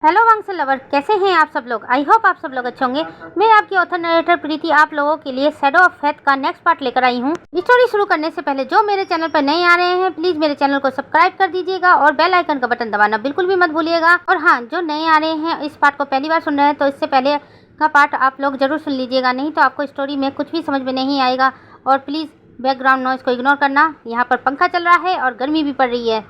Hello वांगसल lover, कैसे हैं आप सब लोग। आई होप आप सब लोग अच्छे होंगे। मैं आपकी ऑथर नरेटर प्रीति आप लोगों के लिए शैडो ऑफ फेथ का नेक्स्ट पार्ट लेकर आई हूँ। स्टोरी शुरू करने से पहले जो मेरे चैनल पर नए आ रहे हैं प्लीज मेरे चैनल को सब्सक्राइब कर दीजिएगा और बेल आइकन का बटन दबाना बिल्कुल भी मत भूलिएगा। और हाँ, जो नए आ रहे हैं इस पार्ट को पहली बार सुन रहे हैं तो इससे पहले का पार्ट आप लोग जरूर सुन लीजिएगा, नहीं तो आपको स्टोरी में कुछ भी समझ में नहीं आएगा। और प्लीज बैकग्राउंड नॉइज को इग्नोर करना। यहाँ पर पंखा चल रहा है और गर्मी भी पड़ रही है।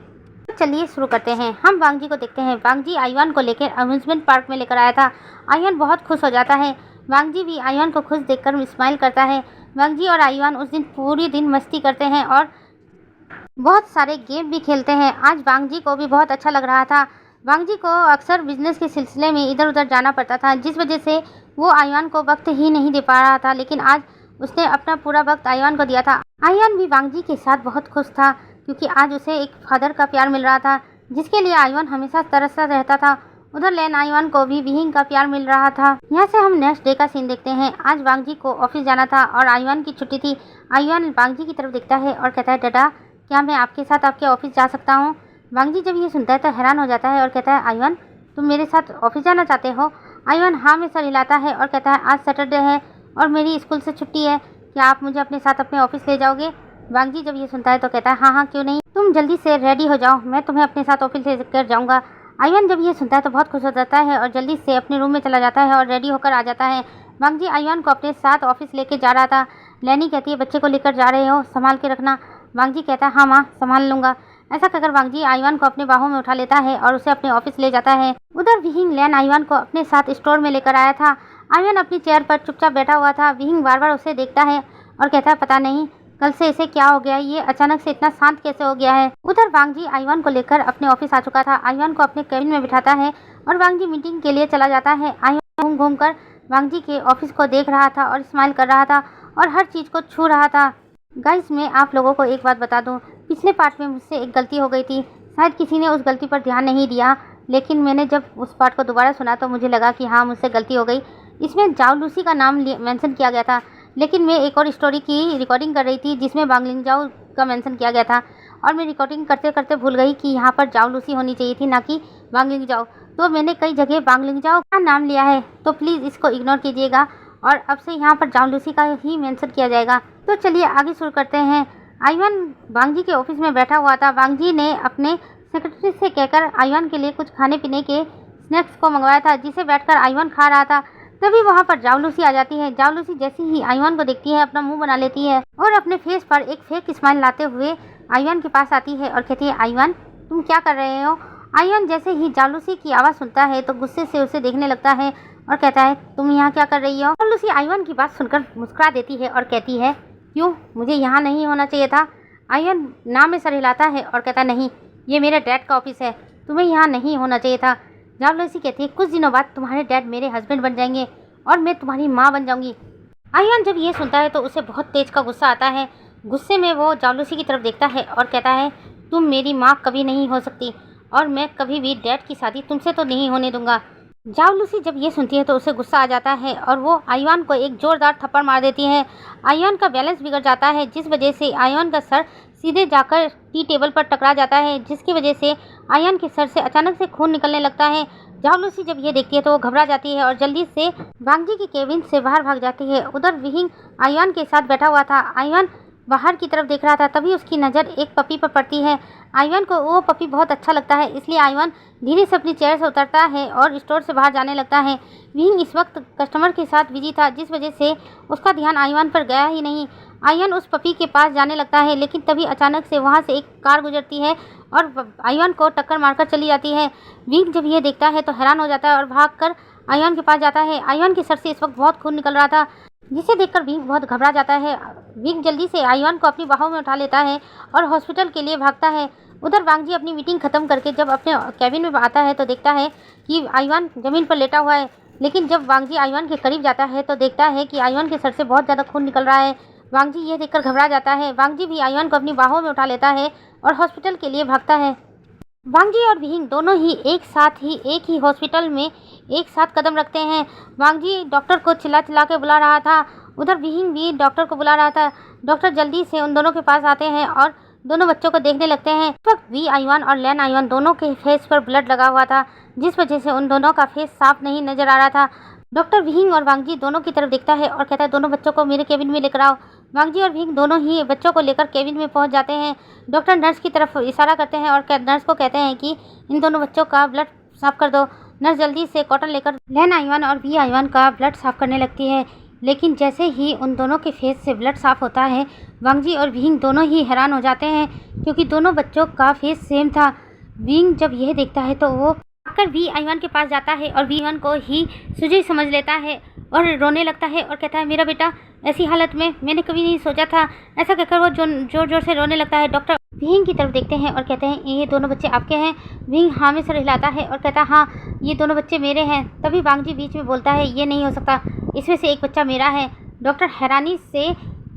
चलिए शुरू करते हैं। हम वांग जी को देखते हैं। वांग जी आयुआन को लेकर अम्यूजमेंट पार्क में लेकर आया था। आयुआन बहुत खुश हो जाता है। वांग जी भी आयुआन को खुश देखकर स्माइल करता है। वांग जी और आयुआन उस दिन पूरी दिन मस्ती करते हैं और बहुत सारे गेम भी खेलते हैं। आज वांग जी को भी बहुत अच्छा लग रहा था। वांग जी को अक्सर बिजनेस के सिलसिले में इधर उधर जाना पड़ता था, जिस वजह से वो आयुआन को वक्त ही नहीं दे पा रहा था, लेकिन आज उसने अपना पूरा वक्त आयुआन को दिया था। आयुआन भी वांग जी के साथ बहुत खुश था क्योंकि आज उसे एक फादर का प्यार मिल रहा था, जिसके लिए आयुआन हमेशा तरसता रहता था। उधर लेन आयुआन को भी विहिंग का प्यार मिल रहा था। यहाँ से हम नेक्स्ट डे का सीन देखते हैं। आज वांग जी को ऑफिस जाना था और आयुआन की छुट्टी थी। आयुआन वांग जी की तरफ देखता है और कहता है, डाडा क्या मैं आपके साथ आपके ऑफिस जा सकता हूँ। वांग जी जब ये सुनता है तो हैरान हो जाता है और कहता है, आयुआन तुम मेरे साथ ऑफिस जाना चाहते हो। आयुआन हाँ में सर हिलाता है और कहता है, आज सैटरडे है और मेरी स्कूल से छुट्टी है, क्या आप मुझे अपने साथ अपने ऑफिस ले जाओगे। वांग जी जब ये सुनता है तो कहता है, हाँ हाँ क्यों नहीं, तुम जल्दी से रेडी हो जाओ, मैं तुम्हें अपने साथ ऑफिस लेकर जाऊंगा। आयुआन जब ये सुनता है तो बहुत खुश हो जाता है और जल्दी से अपने रूम में चला जाता है और रेडी होकर आ जाता है। वांग जी आयुआन को अपने साथ ऑफिस लेके जा रहा था। लैनी कहती है, बच्चे को लेकर जा रहे हो, संभाल के रखना। वांग जी कहता है, हाँ माँ संभाल लूंगा। ऐसा कहकर वांग जी आयुआन को अपने बाहों में उठा लेता है और उसे अपने ऑफिस ले जाता है। उधर विहिंग लैन आयुआन को अपने साथ स्टोर में लेकर आया था। आयुआन अपनी चेयर पर चुपचाप बैठा हुआ था। विहिंग बार बार उसे देखता है और कहता है, पता नहीं कल से इसे क्या हो गया, ये अचानक से इतना शांत कैसे हो गया है। उधर वांग जी आयुआन को लेकर अपने ऑफिस आ चुका था। आयुआन को अपने केबिन में बिठाता है और वांग जी मीटिंग के लिए चला जाता है। आयुआन घूम घूम कर वांग जी के ऑफिस को देख रहा था और स्माइल कर रहा था और हर चीज को छू रहा था। गाइस, मैं आप लोगों को एक बात बता दूं, पिछले पार्ट में मुझसे एक गलती हो गई थी। शायद किसी ने उस गलती पर ध्यान नहीं दिया, लेकिन मैंने जब उस पार्ट को दोबारा सुना तो मुझे लगा कि हाँ मुझसे गलती हो गई। इसमें जाओ लूसी का नाम मेंशन किया गया था, लेकिन मैं एक और स्टोरी की रिकॉर्डिंग कर रही थी जिसमें वांग लिंगजाओ का मेंशन किया गया था और मैं रिकॉर्डिंग करते करते भूल गई कि यहाँ पर जाओ लूसी होनी चाहिए थी, ना कि वांग लिंगजाओ। तो मैंने कई जगह वांग लिंगजाओ का नाम लिया है, तो प्लीज़ इसको इग्नोर कीजिएगा और अब से यहाँ पर जाओ लूसी का ही मेंशन किया जाएगा। तो चलिए आगे शुरू करते हैं। आयुआन वांग जी के ऑफिस में बैठा हुआ था। वांग जी ने अपने सेक्रेटरी से कहकर आयुआन के लिए कुछ खाने पीने के स्नैक्स को मंगवाया था, जिसे बैठकर आयुआन खा रहा था। तभी वहाँ पर जाओ लूसी आ जाती है। जाओ लूसी जैसे ही आयुआन को देखती है अपना मुंह बना लेती है और अपने फेस पर एक फेक स्माइल लाते हुए आयुआन के पास आती है और कहती है, आयुआन तुम क्या कर रहे हो। आयुआन जैसे ही जाओ लूसी की आवाज़ सुनता है तो गुस्से से उसे देखने लगता है और कहता है, तुम यहाँ क्या कर रही हो। जाओ लूसी आयुआन की बात सुनकर मुस्कुरा देती है और कहती है, क्यों, मुझे यहाँ नहीं होना चाहिए था। आयुआन नाम में सर हिलाता है और कहता है, नहीं, ये मेरे डैड का ऑफिस है, तुम्हें यहाँ नहीं होना चाहिए था। जाओ लूसी कहती है, कुछ दिनों बाद तुम्हारे डैड मेरे हस्बैंड बन जाएंगे और मैं तुम्हारी माँ बन जाऊंगी। आयुआन जब ये सुनता है तो उसे बहुत तेज का गुस्सा आता है। गुस्से में वो जाओ लूसी की तरफ देखता है और कहता है, तुम मेरी माँ कभी नहीं हो सकती और मैं कभी भी डैड की शादी तुमसे तो नहीं होने दूंगा। जाओ लूसी जब ये सुनती है तो उसे गुस्सा आ जाता है और वो आयुआन को एक जोरदार थप्पड़ मार देती है। आयुआन का बैलेंस बिगड़ जाता है, जिस वजह से आयुआन का सर सीधे जाकर टी टेबल पर टकरा जाता है, जिसकी वजह से आयुआन के सर से अचानक से खून निकलने लगता है। जाओ लूसी जब ये देखती है तो वो घबरा जाती है और जल्दी से वांग जी की केबिन से बाहर भाग जाती है। उधर विहिंग आयुआन के साथ बैठा हुआ था। आयुआन बाहर की तरफ देख रहा था, तभी उसकी नज़र एक पपी पर पड़ती है। आयुआन को वो पपी बहुत अच्छा लगता है, इसलिए आयुआन धीरे से अपनी चेयर से उतरता है और स्टोर से बाहर जाने लगता है। विहिंग इस वक्त कस्टमर के साथ बिजी था, जिस वजह से उसका ध्यान आयुआन पर गया ही नहीं। आयुआन उस पपी के पास जाने लगता है, लेकिन तभी अचानक से वहाँ से एक कार गुजरती है और आयुआन को टक्कर मारकर चली जाती है। विहिंग जब ये देखता है तो हैरान हो जाता है और भागकर आयुआन के पास जाता है। आयुआन के सर से इस वक्त बहुत खून निकल रहा था, जिसे देखकर विंग बहुत घबरा जाता है। विंग जल्दी से आयुआन को अपनी बाहों में उठा लेता है और हॉस्पिटल के लिए भागता है। उधर वांग जी अपनी मीटिंग खत्म करके जब अपने कैबिन में आता है तो देखता है कि आयुआन जमीन पर लेटा हुआ है, लेकिन जब वांग जी आयुआन के करीब जाता है तो देखता है कि आयुआन के सर से बहुत ज़्यादा खून निकल रहा है। वांग जी ये देखकर घबरा जाता है। वांग जी भी आयुआन को अपनी बाहों में उठा लेता है और हॉस्पिटल के लिए भागता है। वांग जी और विहिंग दोनों ही एक ही हॉस्पिटल में एक साथ कदम रखते हैं। वांग जी डॉक्टर को चिल्ला चिल्ला के बुला रहा था, उधर विहिंग भी डॉक्टर को बुला रहा था। डॉक्टर जल्दी से उन दोनों के पास आते हैं और दोनों बच्चों को देखने लगते हैं। इस वक्त वी आईवान और लैन आईवान दोनों के फेस पर ब्लड लगा हुआ था, जिस वजह से उन दोनों का फेस साफ नहीं नजर आ रहा था। डॉक्टर विहिंग और वांगजी दोनों की तरफ देखता है और कहता है दोनों बच्चों को मेरे केबिन में लेकर आओ। वांगजी और विहिंग दोनों ही बच्चों को लेकर केबिन में पहुंच जाते हैं। डॉक्टर नर्स की तरफ इशारा करते हैं और नर्स को कहते हैं कि इन दोनों बच्चों का ब्लड साफ कर दो। नर्स जल्दी से कॉटन लेकर लैन आईवान और वी आईवान का ब्लड साफ करने लगती है, लेकिन जैसे ही उन दोनों के फेस से ब्लड साफ होता है, वांगजी और विहिंग दोनों ही हैरान हो जाते हैं क्योंकि दोनों बच्चों का फेस सेम था। विहिंग जब यह देखता है तो वो आकर वी आईवान के पास जाता है और वी आईवान को ही सुजी समझ लेता है और रोने लगता है और कहता है मेरा बेटा ऐसी हालत में मैंने कभी नहीं सोचा था। ऐसा कहकर वो जोर जोर से रोने लगता है। डॉक्टर विहिंग की तरफ देखते हैं और कहते हैं ये दोनों बच्चे आपके हैं। विहिंग हाँ में सर हिलाता है और कहता है हाँ ये दोनों बच्चे मेरे हैं। तभी वांगजी बीच में बोलता है ये नहीं हो सकता, इसमें से एक बच्चा मेरा है। डॉक्टर हैरानी से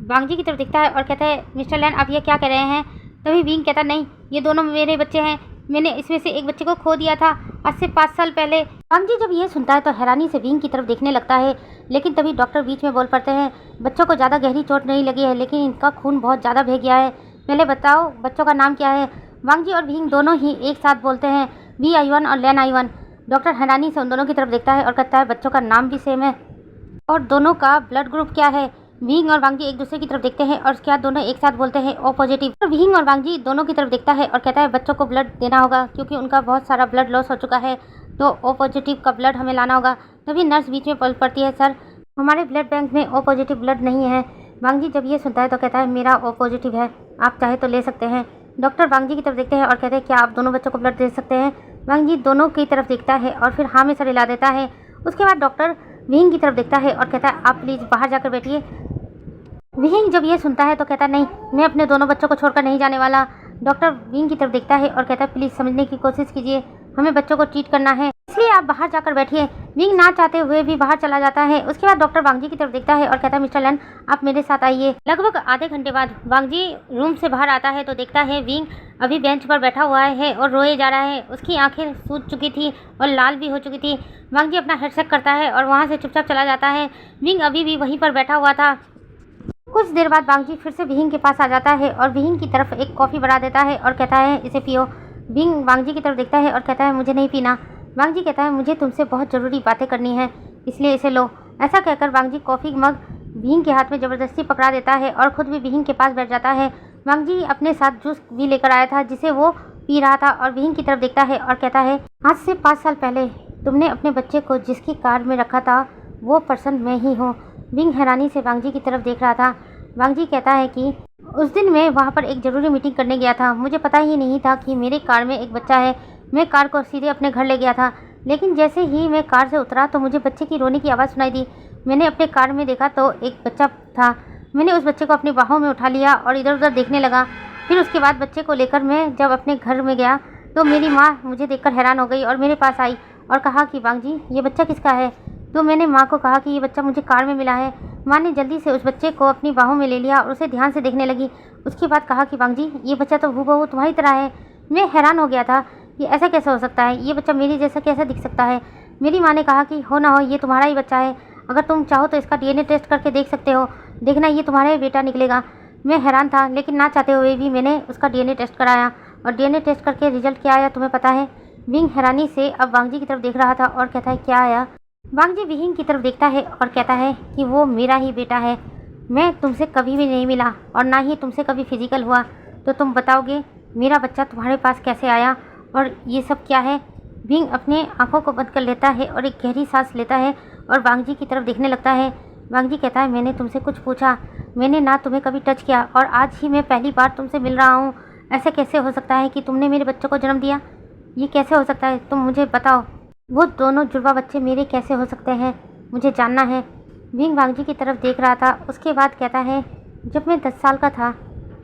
वांगजी की तरफ देखता है और कहता है मिस्टर लैन आप ये क्या कह रहे हैं। तभी विहिंग कहता नहीं ये दोनों मेरे बच्चे हैं, मैंने इसमें से एक बच्चे को खो दिया था आज से 5 साल पहले। वांगजी जब ये सुनता है तो हैरानी से विहिंग की तरफ देखने लगता है, लेकिन तभी डॉक्टर बीच में बोल पड़ते हैं बच्चों को ज़्यादा गहरी चोट नहीं लगी है, लेकिन इनका खून बहुत ज़्यादा बह गया है। पहले बताओ बच्चों का नाम क्या है। वांगजी और विहिंग दोनों ही एक साथ बोलते हैं वी आईवान और लैन आईवान। डॉक्टर हैरानी से उन दोनों की तरफ देखता है और कहता है बच्चों का नाम भी सेम है और दोनों का ब्लड ग्रुप क्या है। विहिंग और वांगजी एक दूसरे की तरफ देखते हैं और उसके बाद दोनों एक साथ बोलते हैं ओ पॉजिटिव। विहिंग और वांगजी दोनों की तरफ देखता है और कहता है बच्चों को ब्लड देना होगा क्योंकि उनका बहुत सारा ब्लड लॉस हो चुका है, तो ओ पॉजिटिव का ब्लड हमें लाना होगा। तभी नर्स बीच में बोल पड़ती है सर हमारे ब्लड बैंक में ओ पॉजिटिव ब्लड नहीं है। वांगजी जब ये सुनता है तो कहता है मेरा ओ पॉजिटिव है, आप चाहे तो ले सकते हैं। डॉक्टर वांगजी की तरफ देखते हैं और कहते हैं क्या आप दोनों बच्चों को ब्लड दे सकते हैं। वांगजी दोनों की तरफ देखता है और फिर हाँ में सर हिला देता है। उसके बाद डॉक्टर विहिंग की तरफ देखता है और कहता है आप प्लीज़ बाहर जाकर बैठिए। विहिंग जब ये सुनता है तो कहता है नहीं मैं अपने दोनों बच्चों को छोड़कर नहीं जाने वाला। डॉक्टर विहिंग की तरफ देखता है और कहता है प्लीज़ समझने की कोशिश कीजिए, हमें बच्चों को ट्रीट करना है, इसलिए आप बाहर जाकर बैठिए। विहिंग ना चाहते हुए भी बाहर चला जाता है। उसके बाद डॉक्टर वांगजी की तरफ देखता है और कहता है मिस्टर लैन आप मेरे साथ आइए। लगभग आधे घंटे बाद वांगजी रूम से बाहर आता है तो देखता है विहिंग अभी बेंच पर बैठा हुआ है और रोए जा रहा है। उसकी आंखें सूज चुकी थी और लाल भी हो चुकी थी। वांगजी अपना हेड चेक करता है और वहाँ से चुपचाप चला जाता है। विहिंग अभी भी वहीं पर बैठा हुआ था। कुछ देर बाद वांगजी फिर से विहिंग के पास आ जाता है और विहिंग की तरफ एक कॉफ़ी बना देता है और कहता है इसे पियो। विहिंग वांगजी की तरफ देखता है और कहता है मुझे नहीं पीना। वांगजी कहता है मुझे तुमसे बहुत ज़रूरी बातें करनी है इसलिए इसे लो। ऐसा कहकर वांगजी कॉफ़ी मग विहिंग के हाथ में ज़बरदस्ती पकड़ा देता है और ख़ुद भी विहिंग के पास बैठ जाता है। वांगजी अपने साथ जूस भी लेकर आया था जिसे वो पी रहा था और विहिंग की तरफ देखता है और कहता है आज से 5 साल पहले तुमने अपने बच्चे को जिसकी कार में रखा था वो पर्सन मैं ही हूँ। विहिंग हैरानी से वांगजी की तरफ देख रहा था। वांगजी कहता है कि उस दिन मैं वहाँ पर एक ज़रूरी मीटिंग करने गया था, मुझे पता ही नहीं था कि मेरे कार में एक बच्चा है। मैं कार को सीधे अपने घर ले गया था, लेकिन जैसे ही मैं कार से उतरा तो मुझे बच्चे की रोने की आवाज़ सुनाई दी। मैंने अपने कार में देखा तो एक बच्चा था। मैंने उस बच्चे को अपनी बाहों में उठा लिया और इधर उधर देखने लगा। फिर उसके बाद बच्चे को लेकर मैं जब अपने घर में गया तो मेरी माँ मुझे देखकर हैरान हो गई और मेरे पास आई और कहा कि वांगजी ये बच्चा किसका है। तो मैंने माँ को कहा कि ये बच्चा मुझे कार में मिला है। माँ ने जल्दी से उस बच्चे को अपनी बाहों में ले लिया और उसे ध्यान से देखने लगी। उसके बाद कहा कि वांगजी ये बच्चा तो हूबहू तुम्हारी तरह है। मैं हैरान हो गया था कि ऐसा कैसे हो सकता है, ये बच्चा मेरी जैसा कैसे दिख सकता है। मेरी माँ ने कहा कि हो ना हो ये तुम्हारा ही बच्चा है, अगर तुम चाहो तो इसका डीएनए टेस्ट करके देख सकते हो, देखना ये तुम्हारा ही बेटा निकलेगा। मैं हैरान था, लेकिन ना चाहते हुए भी मैंने उसका डीएनए टेस्ट कराया और डीएनए टेस्ट करके रिजल्ट क्या आया तुम्हें पता है। विहिंग हैरानी से अब वांगजी की तरफ देख रहा था और कहता है क्या आया। वांगजी विहिंग की तरफ देखता है और कहता है कि वो मेरा ही बेटा है। मैं तुमसे कभी भी नहीं मिला और ना ही तुमसे कभी फिजिकल हुआ, तो तुम बताओगे मेरा बच्चा तुम्हारे पास कैसे आया और ये सब क्या है। विहिंग अपने आंखों को बंद कर लेता है और एक गहरी सांस लेता है और वांगजी की तरफ देखने लगता है। वांगजी कहता है मैंने तुमसे कुछ पूछा, मैंने ना तुम्हें कभी टच किया और आज ही मैं पहली बार तुमसे मिल रहा हूँ। ऐसा कैसे हो सकता है कि तुमने मेरे बच्चों को जन्म दिया, ये कैसे हो सकता है, तुम मुझे बताओ। वो दोनों जुड़वा बच्चे मेरे कैसे हो सकते हैं, मुझे जानना है। विहिंग वांगजी की तरफ देख रहा था। उसके बाद कहता है जब मैं 10 साल का था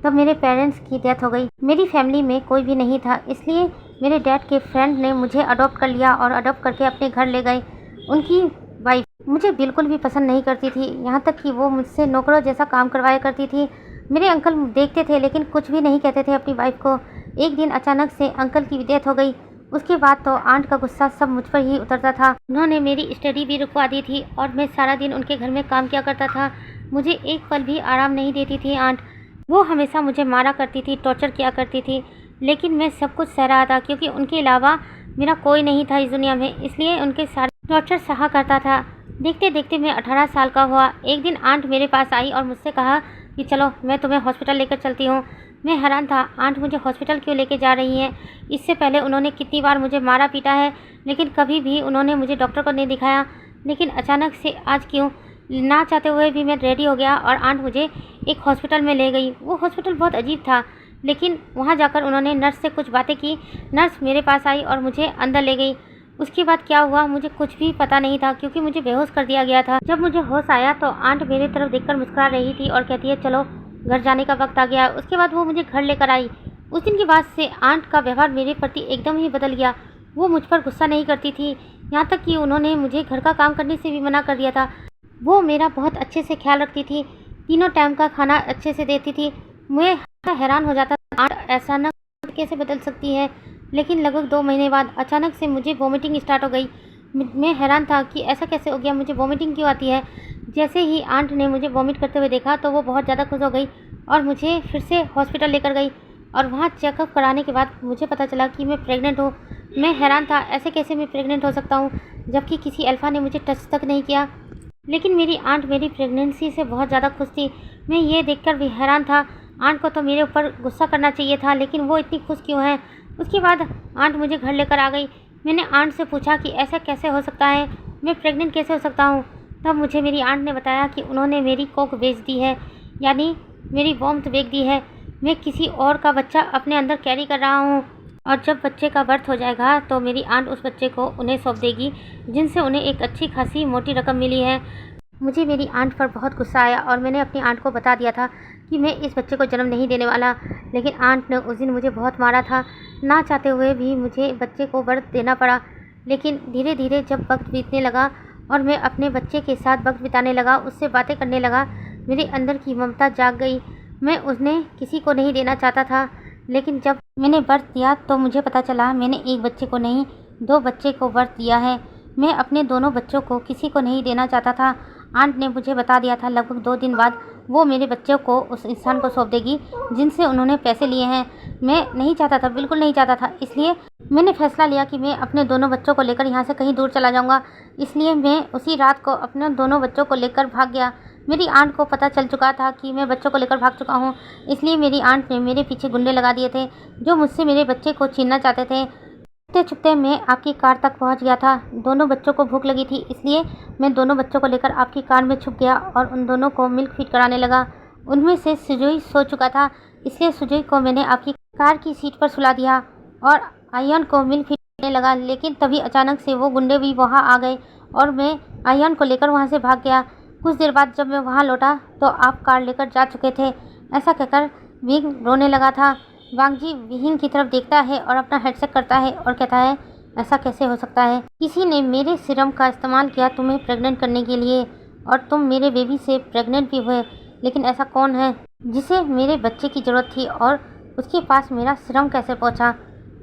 तब मेरे पेरेंट्स की डेथ हो गई। मेरी फैमिली में कोई भी नहीं था, इसलिए मेरे डैड के फ्रेंड ने मुझे अडॉप्ट कर लिया और अडॉप्ट करके अपने घर ले गए। उनकी वाइफ मुझे बिल्कुल भी पसंद नहीं करती थी, यहाँ तक कि वो मुझसे नौकरों जैसा काम करवाया करती थी। मेरे अंकल देखते थे लेकिन कुछ भी नहीं कहते थे अपनी वाइफ को। एक दिन अचानक से अंकल की डेथ हो गई। उसके बाद तो आंट का गुस्सा सब मुझ पर ही उतरता था। उन्होंने मेरी स्टडी भी रुकवा दी थी और मैं सारा दिन उनके घर में काम किया करता था। मुझे एक पल भी आराम नहीं देती थी आंट। वो हमेशा मुझे मारा करती थी, टॉर्चर किया करती थी, लेकिन मैं सब कुछ सह रहा था क्योंकि उनके अलावा मेरा कोई नहीं था इस दुनिया में, इसलिए उनके सारे टॉर्चर सहा करता था। देखते देखते मैं 18 साल का हुआ। एक दिन आंट मेरे पास आई और मुझसे कहा कि चलो मैं तुम्हें हॉस्पिटल लेकर चलती हूँ। मैं हैरान था, आंट मुझे हॉस्पिटल क्यों लेके जा रही हैं? इससे पहले उन्होंने कितनी बार मुझे मारा पीटा है, लेकिन कभी भी उन्होंने मुझे डॉक्टर को नहीं दिखाया। लेकिन अचानक से आज क्यों? ना चाहते हुए भी मैं रेडी हो गया और आंट मुझे एक हॉस्पिटल में ले गई। वो हॉस्पिटल बहुत अजीब था, लेकिन वहाँ जाकर उन्होंने नर्स से कुछ बातें की। नर्स मेरे पास आई और मुझे अंदर ले गई। उसके बाद क्या हुआ मुझे कुछ भी पता नहीं था क्योंकि मुझे बेहोश कर दिया गया था। जब मुझे होश आया तो आंट मेरी तरफ देखकर मुस्कुरा रही थी और कहती है चलो घर जाने का वक्त आ गया है। उसके बाद वो मुझे घर लेकर आई। उस दिन के बाद से आंट का व्यवहार मेरे प्रति एकदम ही बदल गया। वो मुझ पर गुस्सा नहीं करती थी, यहाँ तक कि उन्होंने मुझे घर का काम करने से भी मना कर दिया था। वो मेरा बहुत अच्छे से ख्याल रखती थी, तीनों टाइम का खाना अच्छे से देती थी। मैं हैरान हो जाता था आंट ऐसा न कैसे बदल सकती है। लेकिन लगभग 2 महीने बाद अचानक से मुझे वॉमिटिंग स्टार्ट हो गई। मैं हैरान था कि ऐसा कैसे हो गया, मुझे वॉमिटिंग क्यों आती है। जैसे ही आंट ने मुझे वॉमिट करते हुए देखा तो वो बहुत ज़्यादा खुश हो गई और मुझे फिर से हॉस्पिटल लेकर गई। और वहाँ चेकअप कराने के बाद मुझे पता चला कि मैं प्रेग्नेंट हूँ। मैं हैरान था, ऐसे कैसे मैं प्रेग्नेंट हो सकता हूँ जबकि किसी अल्फ़ा ने मुझे टच तक नहीं किया। लेकिन मेरी आंट मेरी प्रेगनेंसी से बहुत ज़्यादा खुश थी। मैं ये देखकर भी हैरान था, आंट को तो मेरे ऊपर गुस्सा करना चाहिए था, लेकिन वो इतनी खुश क्यों है। उसके बाद आंट मुझे घर लेकर आ गई। मैंने आंट से पूछा कि ऐसा कैसे हो सकता है, मैं प्रेग्नेंट कैसे हो सकता हूँ। तब मुझे मेरी आंट ने बताया कि उन्होंने मेरी कोक बेच दी है, यानी मेरी वॉम्थ बेच दी है। मैं किसी और का बच्चा अपने अंदर कैरी कर रहा हूँ और जब बच्चे का बर्थ हो जाएगा तो मेरी आंट उस बच्चे को उन्हें सौंप देगी, जिनसे उन्हें एक अच्छी खासी मोटी रकम मिली है। मुझे मेरी आंट पर बहुत गुस्सा आया और मैंने अपनी आंट को बता दिया था कि मैं इस बच्चे को जन्म नहीं देने वाला। लेकिन आंट ने उस दिन मुझे बहुत मारा था, ना चाहते हुए भी मुझे बच्चे को बर्थ देना पड़ा। लेकिन धीरे धीरे जब वक्त बीतने लगा और मैं अपने बच्चे के साथ वक्त बिताने लगा, उससे बातें करने लगा, मेरे अंदर की ममता जाग गई। मैं उन्हें किसी को नहीं देना चाहता था, लेकिन जब मैंने बर्थ दिया तो मुझे पता चला मैंने एक बच्चे को नहीं 2 बच्चे को बर्थ दिया है। मैं अपने दोनों बच्चों को किसी को नहीं देना चाहता था। आंट ने मुझे बता दिया था लगभग 2 दिन बाद वो मेरे बच्चों को उस इंसान को सौंप देगी जिनसे उन्होंने पैसे लिए हैं। मैं नहीं चाहता था, बिल्कुल नहीं चाहता था, इसलिए मैंने फैसला लिया कि मैं अपने दोनों बच्चों को लेकर यहाँ से कहीं दूर चला जाऊँगा। इसलिए मैं उसी रात को अपने दोनों बच्चों को लेकर भाग गया। मेरी आंट को पता चल चुका था कि मैं बच्चों को लेकर भाग चुका हूँ, इसलिए मेरी आंट ने मेरे पीछे गुंडे लगा दिए थे जो मुझसे मेरे बच्चे को छीनना चाहते थे। छुपते छुपते मैं आपकी कार तक पहुंच गया था। दोनों बच्चों को भूख लगी थी, इसलिए मैं दोनों बच्चों को लेकर आपकी कार में छुप गया और उन दोनों को मिल्क फीड कराने लगा। उनमें से सुजोई सो चुका था, इसलिए सुजोई को मैंने आपकी कार की सीट पर सुला दिया और आयन को मिल्क फीड करने लगा। लेकिन तभी अचानक से वो गुंडे भी वहाँ आ गए और मैं आयन को लेकर वहाँ से भाग गया। कुछ देर बाद जब मैं वहाँ लौटा तो आप कार लेकर जा चुके थे। ऐसा कहकर विंग रोने लगा था। वांगजी विहिंग की तरफ देखता है और अपना हेडसेट करता है और कहता है ऐसा कैसे हो सकता है, किसी ने मेरे सीरम का इस्तेमाल किया तुम्हें प्रेग्नेंट करने के लिए और तुम मेरे बेबी से प्रेग्नेंट भी हुए। लेकिन ऐसा कौन है जिसे मेरे बच्चे की ज़रूरत थी और उसके पास मेरा सीरम कैसे पहुंचा?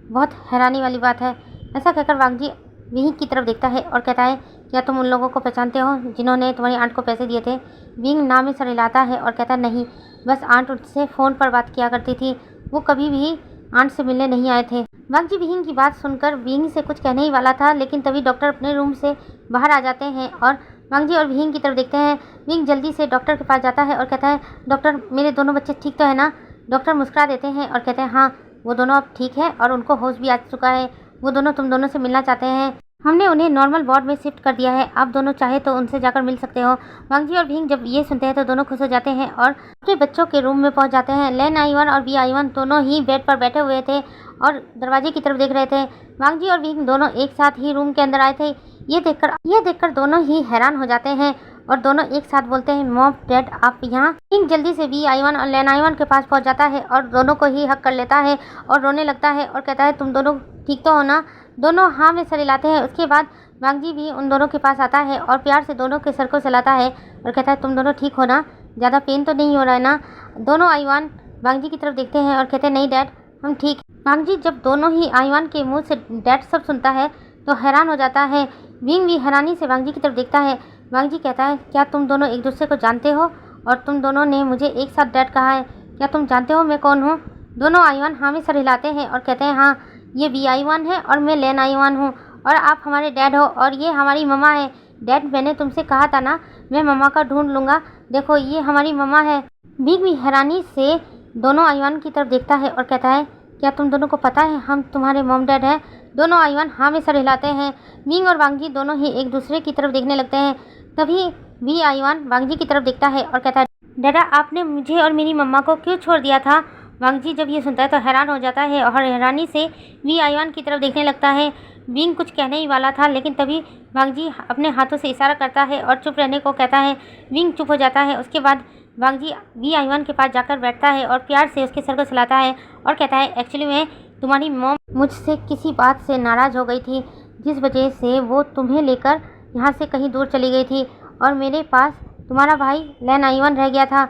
बहुत हैरानी वाली बात है। ऐसा कहकर वांगजी विहिंग की तरफ देखता है और कहता है क्या तुम उन लोगों को पहचानते हो जिन्होंने तुम्हारी आंट को पैसे दिए थे? विंग नाम में सर हिलाता है और कहता नहीं, बस आंट उससे फ़ोन पर बात किया करती थी, वो कभी भी आंट से मिलने नहीं आए थे। वांगजी विहिंग की बात सुनकर विहिंग से कुछ कहने ही वाला था, लेकिन तभी डॉक्टर अपने रूम से बाहर आ जाते हैं और वांगजी और विहिंग की तरफ देखते हैं। विंग जल्दी से डॉक्टर के पास जाता है और कहता है डॉक्टर मेरे दोनों बच्चे ठीक तो है ना? डॉक्टर मुस्कुरा देते हैं और कहते हैं हाँ वो दोनों अब ठीक है और उनको होश भी आ चुका है। वो दोनों तुम दोनों से मिलना चाहते हैं, हमने उन्हें नॉर्मल वार्ड में शिफ्ट कर दिया है, आप दोनों चाहे तो उनसे जाकर मिल सकते हो। वांगजी और विहिंग जब ये सुनते हैं तो दोनों खुश हो जाते हैं और अपने बच्चों के रूम में पहुंच जाते हैं। लेन आई-1 और बी आई-1 दोनों ही बेड पर बैठे हुए थे और दरवाजे की तरफ देख रहे थे। वांगजी और विहिंग दोनों एक साथ ही रूम के अंदर आए थे। ये देखकर दोनों ही हैरान हो जाते हैं और दोनों एक साथ बोलते हैं मॉम डैड आप यहाँ। विहिंग जल्दी से बी आई-1 और लेन आई-1 के पास पहुँच जाता है और दोनों को ही हक कर लेता है और रोने लगता है और कहता है तुम दोनों ठीक तो हो ना? दोनों हाँ में सर हिलाते हैं। उसके बाद वांगजी भी उन दोनों के पास आता है और प्यार से दोनों के सर को सहलाता है और कहता है तुम दोनों ठीक हो ना? ज़्यादा पेन तो नहीं हो रहा है ना? दोनों आई-1 वांगजी की तरफ देखते हैं और कहते हैं नहीं डैड हम ठीक। वांगजी जब दोनों ही आई-1 के मुंह से डैड सब सुनता है तो हैरान हो जाता है। विंग भी हैरानी से वांगजी की तरफ देखता है। वांगजी कहता है क्या तुम दोनों एक दूसरे को जानते हो और तुम दोनों ने मुझे एक साथ डैड कहा है? क्या तुम जानते हो मैं कौन हूँ? दोनों आईवान हाँ में सर हिलाते हैं और कहते हैं हाँ, ये वी आईवान है और मैं लेन आईवान हूँ और आप हमारे डैड हो और ये हमारी मम्मा है। डैड, मैंने तुमसे कहा था ना, मैं मम्मा का ढूंढ लूँगा। देखो, ये हमारी मम्मा है। बिग भी हैरानी से दोनों आईवान की तरफ देखता है और कहता है, क्या तुम दोनों को पता है हम तुम्हारे मॉम डैड हैं? दोनों आईवान हाँ में सर हिलाते हैं। मिंग और वांगजी दोनों ही एक दूसरे की तरफ देखने लगते हैं। तभी वी आईवान वांगजी की तरफ देखता है और कहता है, डैडा, आपने मुझे और मेरी मम्मा को क्यों छोड़ दिया था? वांगजी जब ये सुनता है तो हैरान हो जाता है और हैरानी से वी आईवान की तरफ देखने लगता है। विंग कुछ कहने ही वाला था, लेकिन तभी वांगजी अपने हाथों से इशारा करता है और चुप रहने को कहता है। विंग चुप हो जाता है। उसके बाद वांगजी वी आईवान के पास जाकर बैठता है और प्यार से उसके सर को सहलाता है और कहता है, एक्चुअली मैं तुम्हारी मॉम मुझसे किसी बात से नाराज़ हो गई थी, जिस वजह से वो तुम्हें लेकर यहाँ से कहीं दूर चली गई थी और मेरे पास तुम्हारा भाई लेन आईवान रह गया था।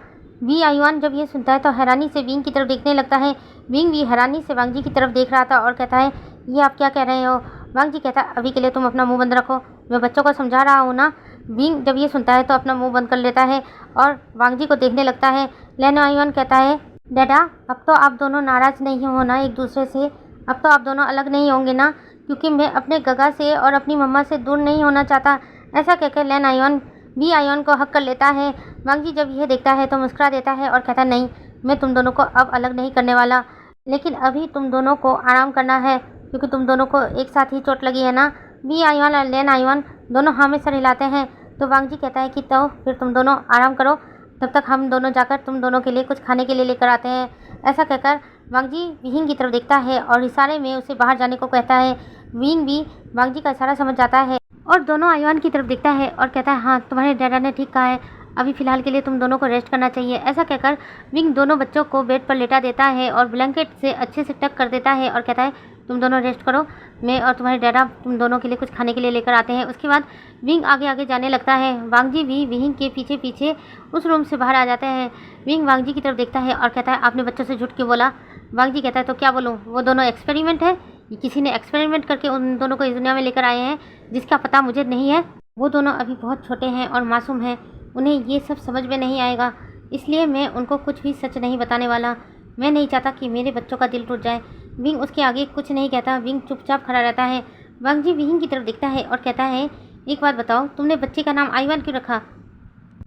वी आईवान जब ये सुनता है तो हैरानी से विंग की तरफ देखने लगता है। विंग भी हैरानी से वांगजी की तरफ देख रहा था और कहता है, ये आप क्या कह रहे हो? वांगजी कहता है, अभी के लिए तुम अपना मुंह बंद रखो, मैं बच्चों को समझा रहा हूँ ना। विंग जब ये सुनता है तो अपना मुंह बंद कर लेता है और वांगजी को देखने लगता है। लेन आईवान कहता है, डैडा, अब तो आप दोनों नाराज़ नहीं हो ना एक दूसरे से? अब तो आप दोनों अलग नहीं होंगे ना? क्योंकि मैं अपने गगा से और अपनी मम्मा से दूर नहीं होना चाहता। ऐसा कहकर लेन आईवान वी आईवान को हक कर लेता है। वांगजी जब यह देखता है तो मुस्कुरा देता है और कहता, नहीं, मैं तुम दोनों को अब अलग नहीं करने वाला, लेकिन अभी तुम दोनों को आराम करना है क्योंकि तुम दोनों को एक साथ ही चोट लगी है ना। वी आईवान और लेन आईवान दोनों हाँ में सर हिलाते हैं। तो वांगजी कहता है कि तो फिर तुम दोनों आराम करो, तब तक हम दोनों जाकर तुम दोनों के लिए कुछ खाने के लिए लेकर आते हैं। ऐसा कहकर वांगजी विंग की तरफ देखता है और इशारे में उसे बाहर जाने को कहता है। विंग भी वांगजी का इशारा समझ जाता है और दोनों आईवान की तरफ देखता है और कहता है, हाँ, तुम्हारे डैडा ने ठीक कहा है, अभी फ़िलहाल के लिए तुम दोनों को रेस्ट करना चाहिए। ऐसा कहकर विंग दोनों बच्चों को बेड पर लेटा देता है और ब्लैंकेट से अच्छे से टक कर देता है और कहता है, तुम दोनों रेस्ट करो, मैं और तुम्हारे डैडा तुम दोनों के लिए कुछ खाने के लिए लेकर आते हैं। उसके बाद विंग आगे आगे जाने लगता है। वांगजी भी विंग के पीछे पीछे उस रूम से बाहर आ जाते हैं। विंग वांगजी की तरफ देखता है और कहता है, आपने बच्चों से झूठ क्यों बोला? वांगजी कहता है, तो क्या बोलूँ, वो दोनों एक्सपेरिमेंट है, किसी ने एक्सपेरिमेंट करके उन दोनों को इस दुनिया में लेकर आए हैं जिसका पता मुझे नहीं है। वो दोनों अभी बहुत छोटे हैं और मासूम हैं, उन्हें ये सब समझ में नहीं आएगा, इसलिए मैं उनको कुछ भी सच नहीं बताने वाला। मैं नहीं चाहता कि मेरे बच्चों का दिल टूट जाए। विंग उसके आगे कुछ नहीं कहता। विंग चुपचाप खड़ा रहता है। वांगजी विंग की तरफ देखता है और कहता है, एक बात बताओ, तुमने बच्चे का नाम आईवान क्यों रखा?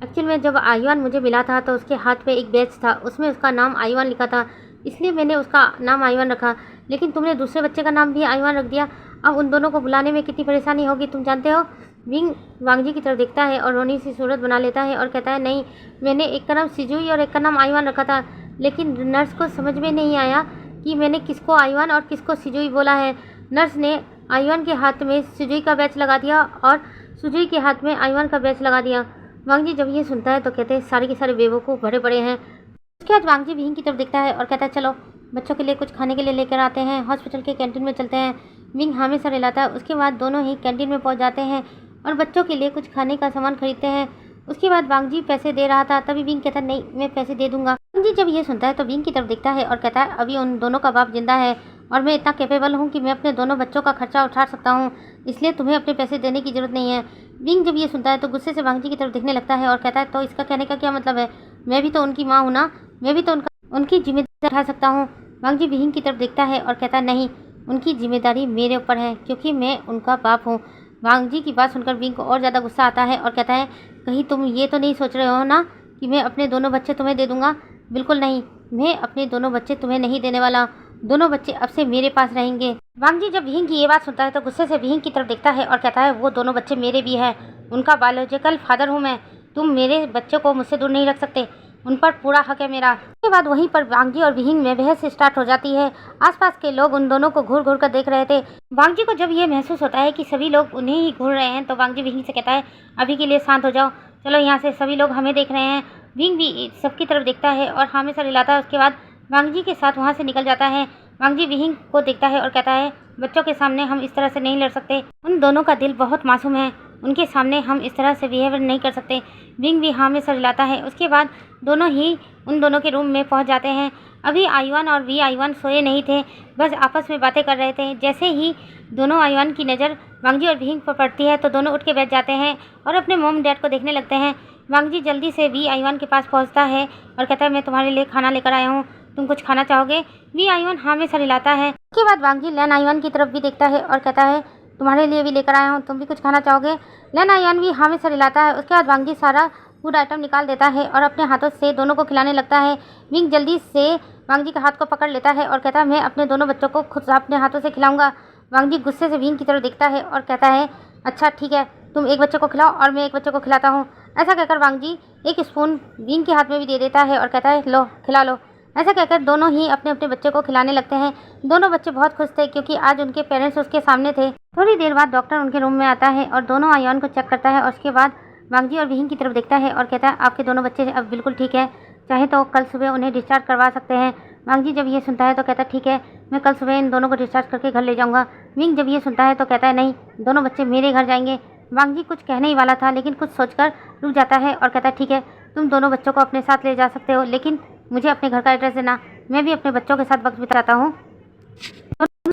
एक्चुअल में जब आईवान मुझे मिला था तो उसके हाथ पे एक बैच था, उसमें उसका नाम आईवान लिखा था, इसलिए मैंने उसका नाम आईवान रखा। लेकिन तुमने दूसरे बच्चे का नाम भी आईवान रख दिया, अब उन दोनों को बुलाने में कितनी परेशानी होगी तुम जानते हो? विंग वांगजी की तरफ देखता है और रोनी सी सूरत बना लेता है और कहता है, नहीं, मैंने एक का नाम सिजुई और एक का नाम आईवान रखा था, लेकिन नर्स को समझ में नहीं आया कि मैंने किसको आईवान और किसको सिजुई बोला है। नर्स ने आईवान के हाथ में सिजुई का बैच लगा दिया और सिजुई के हाथ में आईवान का बैच लगा दिया। वांगजी जब ये सुनता है तो कहते हैं, सारे के सारे बेवकूफ़ भरे पड़े हैं। उसके बाद वांगजी विंग की तरफ देखता है और कहता है, चलो बच्चों के लिए कुछ खाने के लिए लेकर आते हैं, हॉस्पिटल के कैंटीन में चलते हैं। विंग हाँ में सर हिलाता है। उसके बाद दोनों ही कैंटीन में पहुंच जाते हैं और बच्चों के लिए कुछ खाने का सामान खरीदते हैं। उसके बाद वांगजी पैसे दे रहा था, तभी विंग कहता है, नहीं, मैं पैसे दे दूंगा। वांगजी जब ये सुनता है तो विंग की तरफ देखता है और कहता है, अभी उन दोनों का बाप जिंदा है और मैं इतना कैपेबल हूँ कि मैं अपने दोनों बच्चों का खर्चा उठा सकता हूँ, इसलिए तुम्हें अपने पैसे देने की ज़रूरत नहीं है। विंग जब ये सुनता है तो गुस्से से वांगजी की तरफ देखने लगता है और कहता है, तो इसका कहने का क्या मतलब है? मैं भी तो उनकी माँ हूँ ना, मैं भी तो उनकी जिम्मेदारी उठा सकता हूँ। वांगजी विंग की तरफ देखता है और कहता है, नहीं, उनकी जिम्मेदारी मेरे ऊपर है क्योंकि मैं उनका बाप हूँ। वांगजी की बात सुनकर विंग को और ज़्यादा गुस्सा आता है और कहता है, कहीं तुम ये तो नहीं सोच रहे हो ना कि मैं अपने दोनों बच्चे तुम्हें दे दूँगा? बिल्कुल नहीं, मैं अपने दोनों बच्चे तुम्हें नहीं देने वाला, दोनों बच्चे अब से मेरे पास रहेंगे। वांगजी जब विंग की ये बात सुनता है तो गुस्से से विंग की तरफ देखता है और कहता है, वो दोनों बच्चे मेरे भी हैं, उनका बायोलॉजिकल फादर हूँ मैं, तुम मेरे बच्चों को मुझसे दूर नहीं रख सकते, उन पर पूरा हक है मेरा। उसके बाद वहीं पर वांगजी और विंग में बहस स्टार्ट हो जाती है। आसपास के लोग उन दोनों को घूर घूर कर देख रहे थे। वांगजी को जब ये महसूस होता है कि सभी लोग उन्हें ही घूर रहे हैं तो वांगजी विंग से कहता है, अभी के लिए शांत हो जाओ, चलो यहाँ से, सभी लोग हमें देख रहे हैं। विंग भी सबकी तरफ देखता है और हाँ में सर हिलाता है। उसके बाद वांगजी के साथ वहाँ से निकल जाता है। वांगजी विंग को देखता है और कहता है, बच्चों के सामने हम इस तरह से नहीं लड़ सकते, उन दोनों का दिल बहुत मासूम है, उनके सामने हम इस तरह से बिहेव नहीं कर सकते। विंग भी हाँ में सर हिलाता है। उसके बाद दोनों ही उन दोनों के रूम में पहुंच जाते हैं। अभी आईवान और वी आईवान सोए नहीं थे, बस आपस में बातें कर रहे थे। जैसे ही दोनों आईवान की नज़र वांगजी और विंग पर पड़ती है तो दोनों उठ के बैठ जाते हैं और अपने मॉम डैड को देखने लगते हैं। वांगजी जल्दी से वी आईवान के पास पहुंचता है और कहता है मैं तुम्हारे लिए खाना लेकर आया हूँ, तुम कुछ खाना चाहोगे? वी आईवान हाँ में सर हिलाता है। उसके बाद वांगजी लैन आईवान की तरफ भी देखता है और कहता है तुम्हारे लिए भी लेकर आया हूँ, तुम भी कुछ खाना चाहोगे? लैन आईवान भी हाँ में सर हिलाता है। उसके बाद वांगजी सारा फूड आइटम निकाल देता है और अपने हाथों से दोनों को खिलाने लगता है। विंग जल्दी से वांगजी के हाथ को पकड़ लेता है और कहता है मैं अपने दोनों बच्चों को खुद अपने हाथों से खिलाऊंगा। वांगजी गुस्से से विंग की तरफ देखता है और कहता है अच्छा ठीक है, तुम एक बच्चे को खिलाओ और मैं एक बच्चे को खिलाता हूँ। ऐसा कहकर वांगजी एक स्पून विंग के हाथ में भी दे देता है और कहता है लो खिला लो। ऐसा कहकर दोनों ही अपने अपने बच्चे को खिलाने लगते हैं। दोनों बच्चे बहुत खुश थे क्योंकि आज उनके पेरेंट्स उसके सामने थे। थोड़ी देर बाद डॉक्टर उनके रूम में आता है और दोनों आईवान को चेक करता है और उसके बाद वांगजी और विंग की तरफ देखता है और कहता है आपके दोनों बच्चे अब बिल्कुल ठीक है, चाहे तो कल सुबह उन्हें डिस्चार्ज करवा सकते हैं। वांगजी जब ये सुनता है तो कहता है ठीक है, मैं कल सुबह इन दोनों को डिस्चार्ज करके घर ले जाऊंगा। विंग जब ये सुनता है तो कहता है नहीं, दोनों बच्चे मेरे घर जाएंगे। वांगजी कुछ कहने ही वाला था लेकिन कुछ सोचकर रुक जाता है और कहता है ठीक है, तुम दोनों बच्चों को अपने साथ ले जा सकते हो, लेकिन मुझे अपने घर का एड्रेस देना, मैं भी अपने बच्चों के साथ वक्त बिताता हूँ।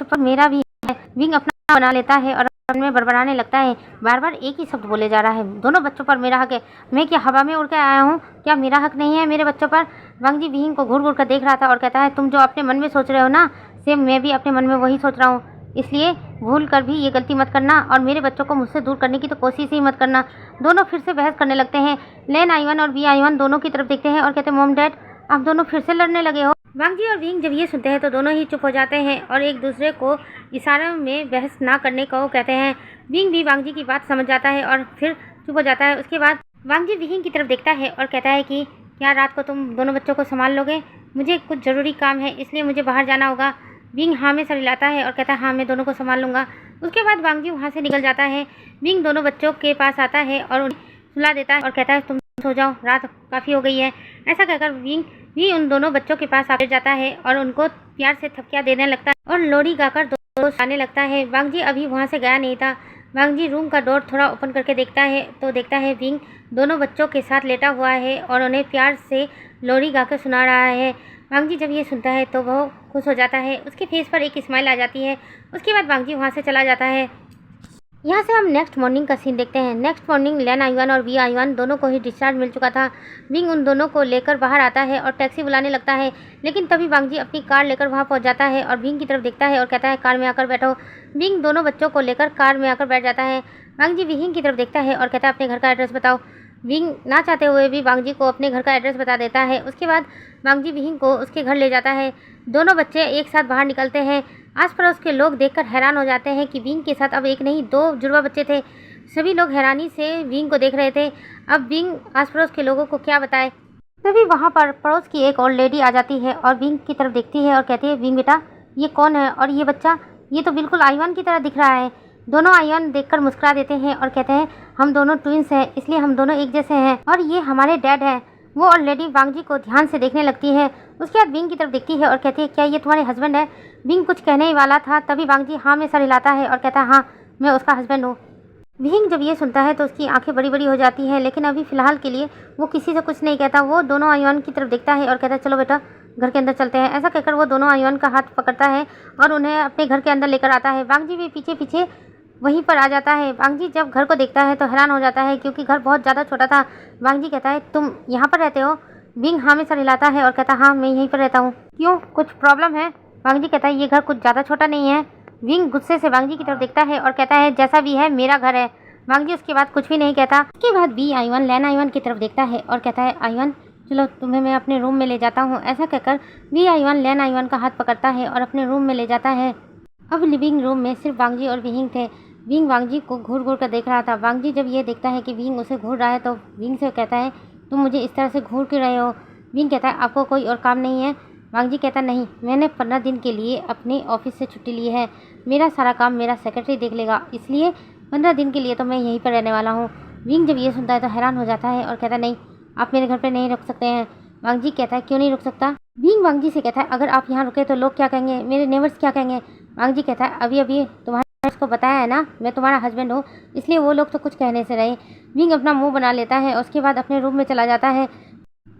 पर मेरा भी है। विंग अपना बना लेता है और में बड़बड़ाने लगता है, बार बार एक ही शब्द बोले जा रहा है, दोनों बच्चों पर मेरा हक है। मैं क्या हवा में उड़ के आया हूँ? क्या मेरा हक नहीं है मेरे बच्चों पर? वांगजी विंग को घूर घूर कर देख रहा था और कहता है तुम जो अपने मन में सोच रहे हो ना, सेम मैं भी अपने मन में वही सोच रहा हूँ, इसलिए भूल कर भी ये गलती मत करना और मेरे बच्चों को मुझसे दूर करने की तो कोशिश ही मत करना। दोनों फिर से बहस करने लगते हैं। लैन आईवान और वी आईवान दोनों की तरफ देखते हैं और कहते हैं मॉम डैड आप दोनों फिर से लड़ने लगे हो। वांगजी और विंग जब ये सुनते हैं तो दोनों ही चुप हो जाते हैं और एक दूसरे को इशारों में बहस ना करने को कहते हैं। विंग भी वांगजी की बात समझ जाता है और फिर चुप हो जाता है। उसके बाद वांगजी विंग की तरफ देखता है और कहता है कि क्या रात को तुम दोनों बच्चों को संभाल लोगे? मुझे कुछ ज़रूरी काम है इसलिए मुझे बाहर जाना होगा। विंग हाँ में सर हिलाता है और कहता है हाँ मैं दोनों को संभाल लूँगा। उसके बाद वांगजी वहाँ से निकल जाता है। विंग दोनों बच्चों के पास आता है और उन्हें सुला देता है और कहता है तुम सो जाओ, रात काफ़ी हो गई है। ऐसा कहकर विंग भी उन दोनों बच्चों के पास आकर जाता है और उनको प्यार से थपकियाँ देने लगता है और लोरी गाकर दो आने लगता है। वांगजी अभी वहाँ से गया नहीं था। वांगजी रूम का डोर थोड़ा ओपन करके देखता है तो देखता है विंग दोनों बच्चों के साथ लेटा हुआ है और उन्हें प्यार से लोरी गाकर सुना रहा है। वांगजी जब ये सुनता है तो वह खुश हो जाता है, उसके फेस पर एक स्माइल आ जाती है। उसके बाद वांगजी वहाँ से चला जाता है। यहाँ से हम नेक्स्ट मॉर्निंग का सीन देखते हैं। नेक्स्ट मॉर्निंग लैन आईवान और वी आईवान दोनों को ही डिस्चार्ज मिल चुका था। विंग उन दोनों को लेकर बाहर आता है और टैक्सी बुलाने लगता है, लेकिन तभी वांगजी अपनी कार लेकर वहाँ पहुँच जाता है और विंग की तरफ देखता है और कहता है कार में आकर बैठो। विंग दोनों बच्चों को लेकर कार में आकर बैठ जाता है। वांगजी विंग की तरफ देखता है और कहता है अपने घर का एड्रेस बताओ। विंग ना चाहते हुए भी वांगजी को अपने घर का एड्रेस बता देता है। उसके बाद वांगजी विंग को उसके घर ले जाता है। दोनों बच्चे एक साथ बाहर निकलते हैं। आस पड़ोस के लोग देखकर हैरान हो जाते हैं कि विंग के साथ अब एक नहीं दो जुड़वा बच्चे थे। सभी लोग हैरानी से विंग को देख रहे थे। अब विंग आस पड़ोस के लोगों को क्या बताए। तभी वहाँ पर पड़ोस की एक ओल्ड लेडी आ जाती है और विंग की तरफ देखती है और कहती है विंग बेटा ये कौन है और ये बच्चा, ये तो बिल्कुल आईवान की तरह दिख रहा है। दोनों आईवान देखकर मुस्कुरा देते हैं और कहते हैं हम दोनों ट्विंस हैं, इसलिए हम दोनों एक जैसे हैं और ये हमारे डैड हैं। वो ओल्ड लेडी वांगजी को ध्यान से देखने लगती है। उसके बाद विंग की तरफ देखती है और कहती है क्या ये तुम्हारे हस्बैंड है? विंग कुछ कहने ही वाला था तभी वांगजी हाँ में सर हिलाता है और कहता है हाँ मैं उसका हस्बैंड हूँ। विंग जब ये सुनता है तो उसकी आंखें बड़ी बड़ी हो जाती हैं, लेकिन अभी फ़िलहाल के लिए वो किसी से कुछ नहीं कहता। वो दोनों आईवान की तरफ देखता है और कहता है चलो बेटा घर के अंदर चलते हैं। ऐसा कहकर वो दोनों आईवान का हाथ पकड़ता है और उन्हें अपने घर के अंदर लेकर आता है। वांगजी भी पीछे पीछे वहीं पर आ जाता है। वांगजी जब घर को देखता है तो हैरान हो जाता है क्योंकि घर बहुत ज़्यादा छोटा था। वांगजी कहता है तुम यहाँ पर रहते हो? विंग हाँ में सर हिलाता है और कहता है हाँ मैं यहीं पर रहता हूँ। क्यों, कुछ प्रॉब्लम है? वांगजी कहता है ये घर कुछ ज़्यादा छोटा नहीं है। विंग गुस्से से वांगजी की तरफ देखता है और कहता है जैसा भी है मेरा घर है। वांगजी उसके बाद कुछ भी नहीं कहता। उसके बाद वी आईवान लैन आईवान की तरफ देखता है और कहता है आईवान चलो तुम्हें मैं अपने रूम में ले जाता हूँ। ऐसा कहकर वी आईवान लैन आईवान का हाथ पकड़ता है और अपने रूम में ले जाता है। अब लिविंग रूम में सिर्फ वांगजी और विंग थे। विंग वांगजी को घूर घूर कर देख रहा था। वांगजी जब ये देखता है कि विंग उसे घूर रहा है तो विंग से कहता है तुम मुझे इस तरह से घूर क्यों रहे हो? विंग कहता है आपको कोई और काम नहीं है? वांगजी कहता नहीं, मैंने 15 दिन के लिए अपने ऑफिस से छुट्टी ली है, मेरा सारा काम मेरा सेक्रेटरी देख लेगा, इसलिए 15 दिन के लिए तो मैं यहीं पर रहने वाला हूँ। विंग जब ये सुनता है तो हैरान हो जाता है और कहता नहीं आप मेरे घर पर नहीं रुक सकते हैं। वांगजी कहता है क्यों नहीं रुक सकता? विंग वांगजी से कहता है अगर आप यहाँ रुके तो लोग क्या कहेंगे, मेरे नेबर्स क्या कहेंगे? वांगजी कहता है अभी अभी तुम्हारे को बताया है ना, मैं तुम्हारा हस्बैंड हूँ, इसलिए वो लोग तो कुछ कहने से रहे। विंग अपना मुंह बना लेता है और उसके बाद अपने रूम में चला जाता है।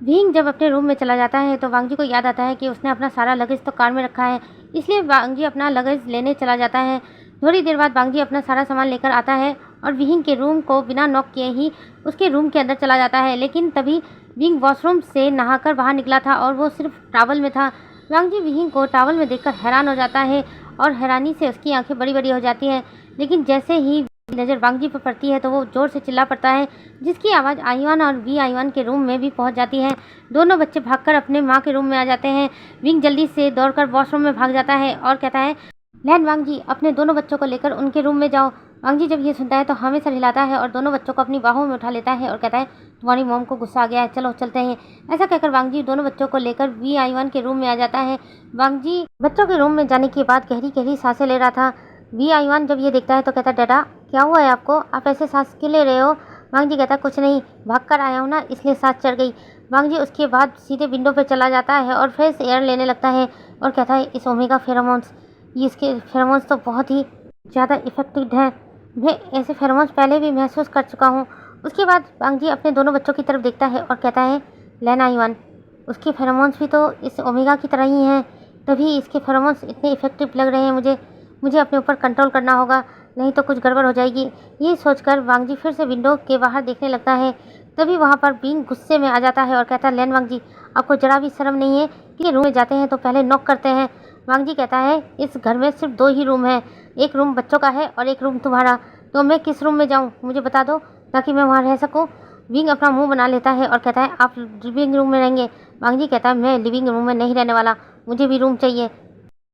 विंग जब अपने रूम में चला जाता है तो वांग जी को याद आता है कि उसने अपना सारा लगेज तो कार में रखा है, इसलिए वांग जी अपना लगेज लेने चला जाता है। थोड़ी देर बाद वांग जी अपना सारा सामान लेकर आता है और विंग के रूम को बिना नॉक किए ही उसके रूम के अंदर चला जाता है। लेकिन तभी विंग वॉशरूम से नहाकर बाहर निकला था और वो सिर्फ टॉवल में था। वांग जी विंग को टॉवल में देखकर हैरान हो जाता है और हैरानी से उसकी आंखें बड़ी बड़ी हो जाती हैं। लेकिन जैसे ही नज़र वांग जी पर पड़ती है तो वो जोर से चिल्ला पड़ता है, जिसकी आवाज़ आईवान और वी आईवान के रूम में भी पहुंच जाती है। दोनों बच्चे भागकर अपने माँ के रूम में आ जाते हैं। विंग जल्दी से दौड़कर वॉशरूम में भाग जाता है और कहता है, लैन वांग जी, अपने दोनों बच्चों को लेकर उनके रूम में जाओ। वांग जी जब ये सुनता है तो हमें सर हिलाता है और दोनों बच्चों को अपनी बाहों में उठा लेता है और कहता है, तुम्हारी मॉम को गुस्सा आ गया है, चलो चलते हैं। ऐसा कहकर वांग जी दोनों बच्चों को लेकर वी आईवान के रूम में आ जाता है। वांग जी बच्चों के रूम में जाने के बाद गहरी गहरी सांसें ले रहा था। वी आईवान जब ये देखता है तो कहता है, डैडा क्या हुआ है आपको, आप ऐसे सांस क्यों ले रहे हो? वांग जी कहता है, कुछ नहीं, भाग कर आया हूँ ना, इसलिए सांस चढ़ गई। वांग जी उसके बाद सीधे विंडो पर चला जाता है और फ्रेश एयर लेने लगता है और कहता है, इस ओमेगा फेरोमोन्स, ये इसके फेरोमोन्स तो बहुत ही ज़्यादा इफेक्टिव हैं, मैं ऐसे फेरोमोन्स पहले भी महसूस कर चुका हूँ। उसके बाद वांग जी अपने दोनों बच्चों की तरफ देखता है और कहता है, लैन आईवान, उसके फेरोमोन्स भी तो इस ओमेगा की तरह ही हैं, तभी इसके फेरोमोन्स इतने इफेक्टिव लग रहे हैं। मुझे अपने ऊपर कंट्रोल करना होगा, नहीं तो कुछ गड़बड़ हो जाएगी। ये सोचकर वांग जी फिर से विंडो के बाहर देखने लगता है। तभी वहाँ पर विंग गुस्से में आ जाता है और कहता है, लैन वांग जी, आपको जरा भी शर्म नहीं है कि रूम में जाते हैं तो पहले नॉक करते हैं? वांग जी कहता है, इस घर में सिर्फ 2 ही रूम हैं, एक रूम बच्चों का है और एक रूम तुम्हारा, तो मैं किस रूम में जाऊँ, मुझे बता दो ताकि मैं वहाँ रह सकूँ। विंग अपना मुँह बना लेता है और कहता है, आप लिविंग रूम में रहेंगे? वांग जी कहता है, मैं लिविंग रूम में नहीं रहने वाला, मुझे भी रूम चाहिए।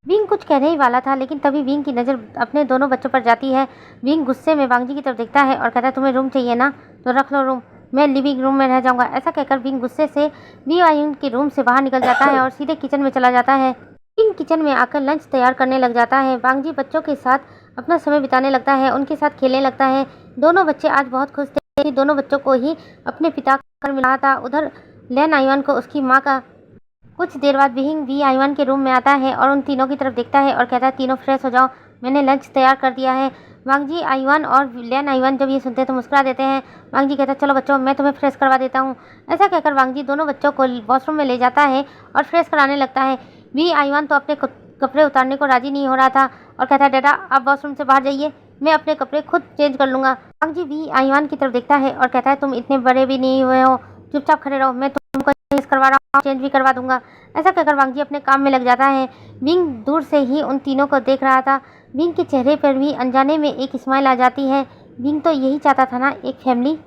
विंग कुछ कहने ही वाला था, लेकिन तभी विंग की नज़र अपने दोनों बच्चों पर जाती है। विंग गुस्से में वांग जी की तरफ देखता है और कहता है, तुम्हें रूम चाहिए ना, तो रख लो रूम, मैं लिविंग रूम में रह जाऊंगा। ऐसा कहकर विंग गुस्से से वी आईवान के रूम से बाहर निकल जाता है और सीधे किचन में चला जाता है। विंग किचन में आकर लंच तैयार करने लग जाता है। वांग जी बच्चों के साथ अपना समय बिताने लगता है, उनके साथ खेलने लगता है। दोनों बच्चे आज बहुत खुश थे, दोनों बच्चों को ही अपने पिता का मिला था। उधर लैन आईवान को उसकी माँ का। कुछ देर बाद विंग वी आईवान के रूम में आता है और उन तीनों की तरफ देखता है और कहता है, तीनों फ्रेश हो जाओ, मैंने लंच तैयार कर दिया है। वांग जी आईवान और लैन आईवान जब ये सुनते हैं तो मुस्कुरा देते हैं। वांग जी कहता है, चलो बच्चों, मैं तुम्हें फ्रेश करवा देता हूँ। ऐसा कहकर वांग जी दोनों बच्चों को वॉशरूम में ले जाता है और फ्रेश कराने लगता है। वी आईवान तो अपने कपड़े उतारने को राजी नहीं हो रहा था और कहता है, डैडा आप वॉशरूम से बाहर जाइए, मैं अपने कपड़े खुद चेंज कर लूँगा। वांग जी वी आईवान की तरफ देखता है और कहता है, तुम इतने बड़े भी नहीं हुए हो, चुपचाप खड़े रहो, मैं तुमको चेंज करवा रहा हूँ, चेंज भी करवा दूंगा। ऐसा कहकर वांग जी अपने काम में लग जाता है। विंग दूर से ही उन तीनों को देख रहा था। विंग के चेहरे पर भी अनजाने में एक स्माइल आ जाती है। विंग तो यही चाहता था ना, एक फैमिली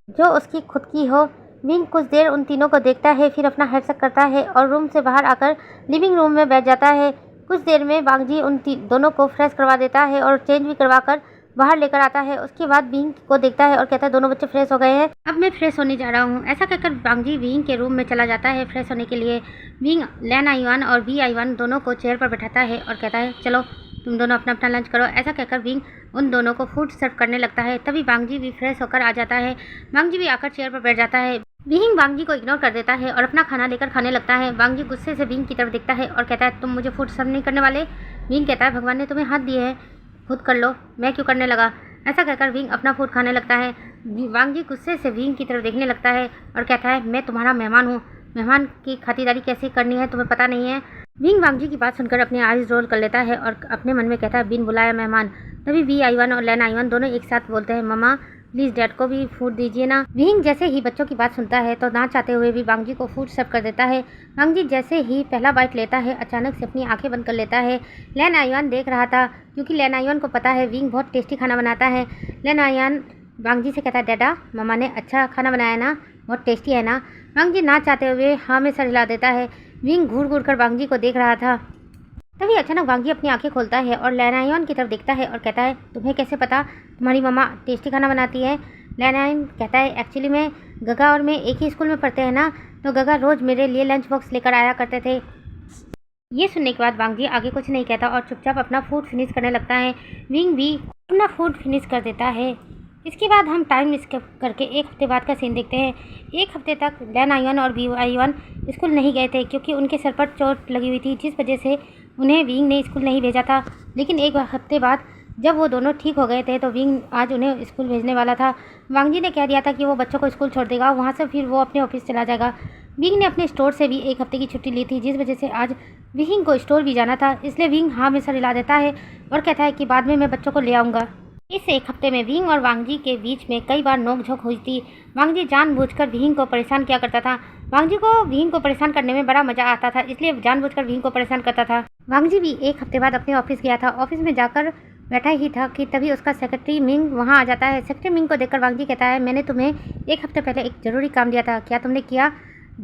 जो उसकी खुद की हो। विंग कुछ देर उन तीनों को देखता है, फिर अपना हेडसेट करता है और रूम से बाहर आकर लिविंग रूम में बैठ जाता है। कुछ देर में वांग जी उन दोनों को फ्रेश करवा देता है और चेंज भी करवा कर बाहर लेकर आता है। उसके बाद विंग को देखता है और कहता है, दोनों बच्चे फ्रेश हो गए हैं, अब मैं फ्रेश होने जा रहा हूँ। ऐसा कहकर वांग जी विंग के रूम में चला जाता है फ्रेश होने के लिए। विंग लैन आईवान और वी आईवान दोनों को चेयर पर बैठाता है और कहता है, चलो तुम दोनों अपना अपना लंच करो। ऐसा कहकर विंग उन दोनों को फूड सर्व करने लगता है। तभी वांग जी भी फ्रेश होकर आ जाता है। वांग जी भी आकर चेयर पर बैठ जाता है। विंग वांग जी को इग्नोर कर देता है और अपना खाना लेकर खाने लगता है। वांग जी गुस्से से विंग की तरफ देखता है और कहता है, तुम मुझे फूड सर्व नहीं करने वाले? विंग कहता है, भगवान ने तुम्हें हाथ दिए हैं, खुद कर लो, मैं क्यों करने लगा। ऐसा कहकर विंग अपना फूड खाने लगता है। वांग जी गुस्से से विंग की तरफ देखने लगता है और कहता है, मैं तुम्हारा मेहमान हूँ, मेहमान की खातिरदारी कैसे करनी है तुम्हें पता नहीं है। विंग वांग जी की बात सुनकर अपने आईज रोल कर लेता है और अपने मन में कहता है, बिन बुलाया मेहमान। तभी वी आईवान और लैन आईवान दोनों एक साथ बोलते हैं, मम्मा प्लीज़ डैड को भी फूड दीजिए ना। विंग जैसे ही बच्चों की बात सुनता है तो ना चाहते हुए भी वांग जी को फूड सर्व कर देता है। वांग जी जैसे ही पहला बाइट लेता है अचानक से अपनी आंखें बंद कर लेता है। लैन आईवान देख रहा था, क्योंकि लैन आईवान को पता है विंग बहुत टेस्टी खाना बनाता है। लैन आईवान वांग जी से कहता है, डैडा मम्मा ने अच्छा खाना बनाया ना, बहुत टेस्टी है ना। वांग जी ना चाहते हुए हाँ में सर हिला देता है। विंग घूर घूर कर वांग जी को देख रहा था। तभी अचानक वांग जी अपनी आंखें खोलता है और लैन आईवान की तरफ देखता है और कहता है, तुम्हें कैसे पता तुम्हारी मम्मा टेस्टी खाना बनाती है? लैन आईवान कहता है, एक्चुअली मैं गगा और मैं एक ही स्कूल में पढ़ते हैं ना, तो गगा रोज़ मेरे लिए लंच बॉक्स लेकर आया करते थे। ये सुनने के बाद वांग जी आगे कुछ नहीं कहता और चुपचाप अपना फूड फिनिश करने लगता है। विंग भी अपना फूड फिनिश कर देता है। इसके बाद हम टाइम स्किप करके 1 हफ्ते बाद का सीन देखते हैं। 1 हफ्ते तक लैन आईवान और वी आईवान स्कूल नहीं गए थे, क्योंकि उनके सर पर चोट लगी हुई थी, जिस वजह से उन्हें विंग ने स्कूल नहीं भेजा था। लेकिन 1 हफ्ते बाद जब वो दोनों ठीक हो गए थे तो विंग आज उन्हें स्कूल भेजने वाला था। वांग जी ने कह दिया था कि वो बच्चों को स्कूल छोड़ देगा, वहाँ से फिर वो अपने ऑफिस चला जाएगा। विंग ने अपने स्टोर से भी 1 हफ्ते की छुट्टी ली थी, जिस वजह से आज विंग को स्टोर भी जाना था। इसलिए विंग हाँ में सर हिला देता है और कहता है कि बाद में मैं बच्चों को ले आऊँगा। इस 1 हफ्ते में विंग और वांग जी के बीच में कई बार नोक-झोंक हुई थी। वांग जी जानबूझकर विंग को परेशान किया करता था। वांग जी को विंग को परेशान करने में बड़ा मजा आता था, इसलिए जानबूझकर विंग को परेशान करता था। वांग जी भी 1 हफ्ते बाद अपने ऑफिस गया था। ऑफिस में जाकर बैठा ही था कि तभी उसका सेक्रेटरी मिंग वहाँ आ जाता है। सेक्रेटरी मिंग को देखकर वांग जी कहता है, मैंने तुम्हें 1 हफ्ते पहले एक ज़रूरी काम दिया था, क्या तुमने किया?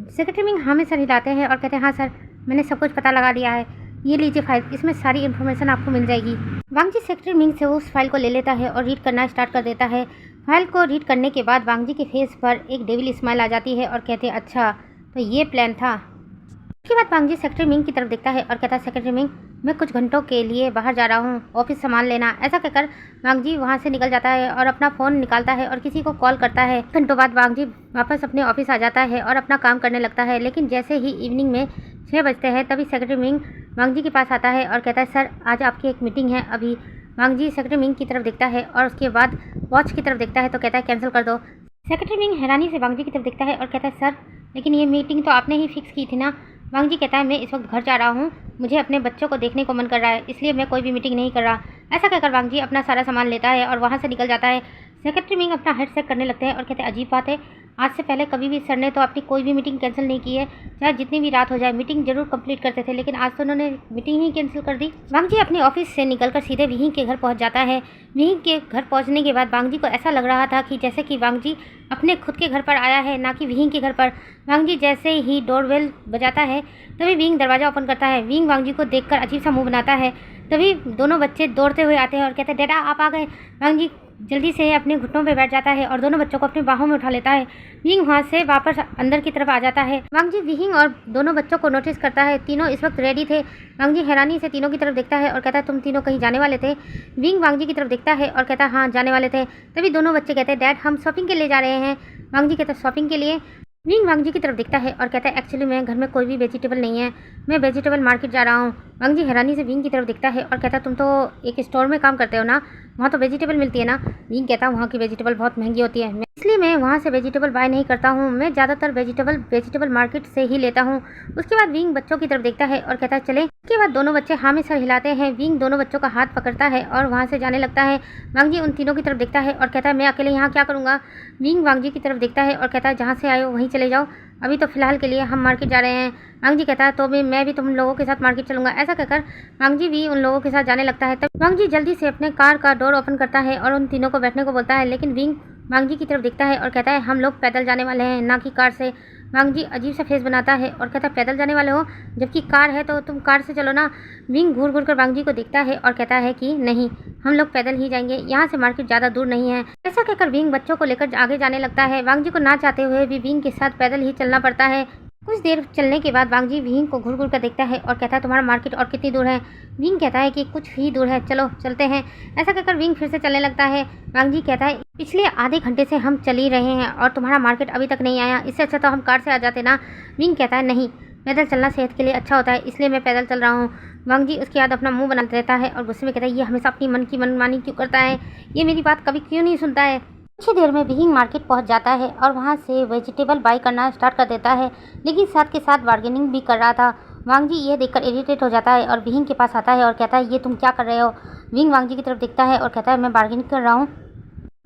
सेक्रेटरी मिंग हाँ में सर हिलाते हैं और कहते हैं, हाँ सर, मैंने सब कुछ पता लगा लिया है। ये लीजिए फाइल, इसमें सारी इन्फॉर्मेशन आपको मिल जाएगी। वांग जी सेक्रेटरी मिंग से उस फाइल को ले लेता है और रीड करना स्टार्ट कर देता है। फाइल को रीड करने के बाद वांग जी के फेस पर एक डेविल स्माइल आ जाती है और कहते हैं, अच्छा तो ये प्लान था। उसके बाद वांग जी सेक्रेटरी मिंग की तरफ देखता है और कहता है, सेक्रेटरी मिंग, मैं कुछ घंटों के लिए बाहर जा रहा हूँ, ऑफिस संभाल लेना। ऐसा कहकर वांग जी वहाँ से निकल जाता है और अपना फ़ोन निकालता है और किसी को कॉल करता है। घंटों बाद वांग जी वापस अपने ऑफिस आ जाता है और अपना काम करने लगता है। लेकिन जैसे ही इवनिंग में 6 बजते हैं तभी सेक्रेटरी मिंग वांग जी के पास आता है और कहता है, सर आज आपकी एक मीटिंग है अभी। वांग जी सेक्रेटरी मिंग की तरफ देखता है और उसके बाद वॉच की तरफ देखता है तो कहता है, कैंसिल कर दो। सेक्रेटरी मिंग हैरानी से वांग जी की तरफ देखता है और कहता है, सर लेकिन ये मीटिंग तो आपने ही फिक्स की थी ना। वांग जी कहता है, मैं इस वक्त घर जा रहा हूँ, मुझे अपने बच्चों को देखने को मन कर रहा है, इसलिए मैं कोई भी मीटिंग नहीं कर रहा। ऐसा कहकर वांग जी अपना सारा सामान लेता है और वहाँ से निकल जाता है। सेक्रेटरी मिंग अपना हेड सेट करने लगते हैं और कहते हैं, अजीब बात है, आज से पहले कभी भी सर ने तो अपनी कोई भी मीटिंग कैंसिल नहीं की है। चाहे जितनी भी रात हो जाए मीटिंग जरूर कंप्लीट करते थे, लेकिन आज तो उन्होंने मीटिंग ही कैंसिल कर दी। वांग जी अपने ऑफिस से निकलकर सीधे विहीं के घर पहुंच जाता है। विहीं के घर पहुंचने के बाद वांग जी को ऐसा लग रहा था कि जैसे कि वांग जी अपने खुद के घर पर आया है, ना कि विहीं के घर पर। वांग जी जैसे ही डोरबेल बजाता है तभी विंग दरवाज़ा ओपन करता है। विंग वांग जी को देखकर अजीब सा मुँह बनाता है। तभी दोनों बच्चे दौड़ते हुए आते हैं और कहते हैं, डैडा आप आ गए। वांग जी जल्दी से अपने घुटनों पे बैठ जाता है और दोनों बच्चों को अपनी बाहों में उठा लेता है। विंग वहाँ से वापस अंदर की तरफ आ जाता है। वांग जी विंग और दोनों बच्चों को नोटिस करता है। तीनों इस वक्त रेडी थे। वांग जी हैरानी से तीनों की तरफ देखता है और कहता है, तुम तीनों कहीं जाने वाले थे? विंग वांग जी की तरफ देखता है और कहता है, हाँ जाने वाले थे। तभी दोनों बच्चे कहते हैं, डैड हम शॉपिंग के लिए जा रहे हैं। वांग जी कहते हैं, शॉपिंग के लिए? विंग वांग जी की तरफ देखता है और कहता है, एक्चुअली मैं घर में कोई भी वेजिटेबल नहीं है, मैं वेजिटेबल मार्केट जा रहा हूँ। वांग जी हैरानी से विंग की तरफ देखता है और कहता है, तुम तो एक स्टोर में काम करते हो ना, वहाँ तो वेजिटेबल मिलती है ना? विंग कहता है, वहाँ की वेजिटेबल बहुत महंगी होती है, इसलिए मैं वहाँ से वेजिटेबल बाय नहीं करता हूँ, मैं ज़्यादातर वेजिटेबल मार्केट से ही लेता हूँ। उसके बाद विंग बच्चों की तरफ देखता है और कहता है, चले। उसके बाद दोनों बच्चे हाँ में सर हिलाते हैं। विंग दोनों बच्चों का हाथ पकड़ता है और वहाँ से जाने लगता है। वांग जी उन तीनों की तरफ देखता है और कहता है, मैं अकेले यहाँ क्या करूँगा? विंग वांग जी की तरफ देखता है और कहता है, जहाँ से आए हो वहीं चले जाओ, अभी तो फिलहाल के लिए हम मार्केट जा रहे हैं। वांग जी कहता है, तो मैं भी तुम लोगों के साथ मार्केट चलूंगा। ऐसा कहकर वांग जी भी उन लोगों के साथ जाने लगता है। तब वांग जी जल्दी से अपने कार का डोर ओपन करता है और उन तीनों को बैठने को बोलता है, लेकिन विंग वांग जी की तरफ देखता है और कहता है, हम लोग पैदल जाने वाले हैं, ना कि कार से। वांग जी अजीब सा फेस बनाता है और कहता है, पैदल जाने वाले हो, जबकि कार है तो तुम कार से चलो ना। विंग घूर घूर कर वांग जी को देखता है और कहता है कि नहीं, हम लोग पैदल ही जाएंगे, यहाँ से मार्केट ज़्यादा दूर नहीं है। ऐसा कहकर विंग बच्चों को लेकर आगे जाने लगता है। वांग जी को ना चाहते हुए भी विंग के साथ पैदल ही चलना पड़ता है। कुछ देर चलने के बाद वांग जी विंग को घूर घूर कर देखता है और कहता है, तुम्हारा मार्केट और कितनी दूर है? विंग कहता है कि कुछ ही दूर है, चलो चलते हैं। ऐसा कहकर विंग फिर से चलने लगता है। वांग जी कहता है, पिछले आधे घंटे से हम चल ही रहे हैं और तुम्हारा मार्केट अभी तक नहीं आया, इससे अच्छा तो हम कार से आ जाते ना। विंग कहता है, नहीं, पैदल चलना सेहत के लिए अच्छा होता है, इसलिए मैं पैदल चल रहा हूँ। वांग जी उसके बाद अपना मुंह बनाते रहता है और गुस्से में कहता है, ये हमेशा अपनी मन की मनमानी क्यों करता है, ये मेरी बात कभी क्यों नहीं सुनता है। कुछ ही देर में विंग मार्केट पहुंच जाता है और वहां से वेजिटेबल बाई करना स्टार्ट कर देता है, लेकिन साथ के साथ बार्गेनिंग भी कर रहा था। वांग जी ये देखकर इरिटेट हो जाता है और विंग के पास आता है और कहता है, ये तुम क्या कर रहे हो? विंग वांग जी की तरफ देखता है और कहता है, मैं बार्गेनिंग कर रहा हूँ।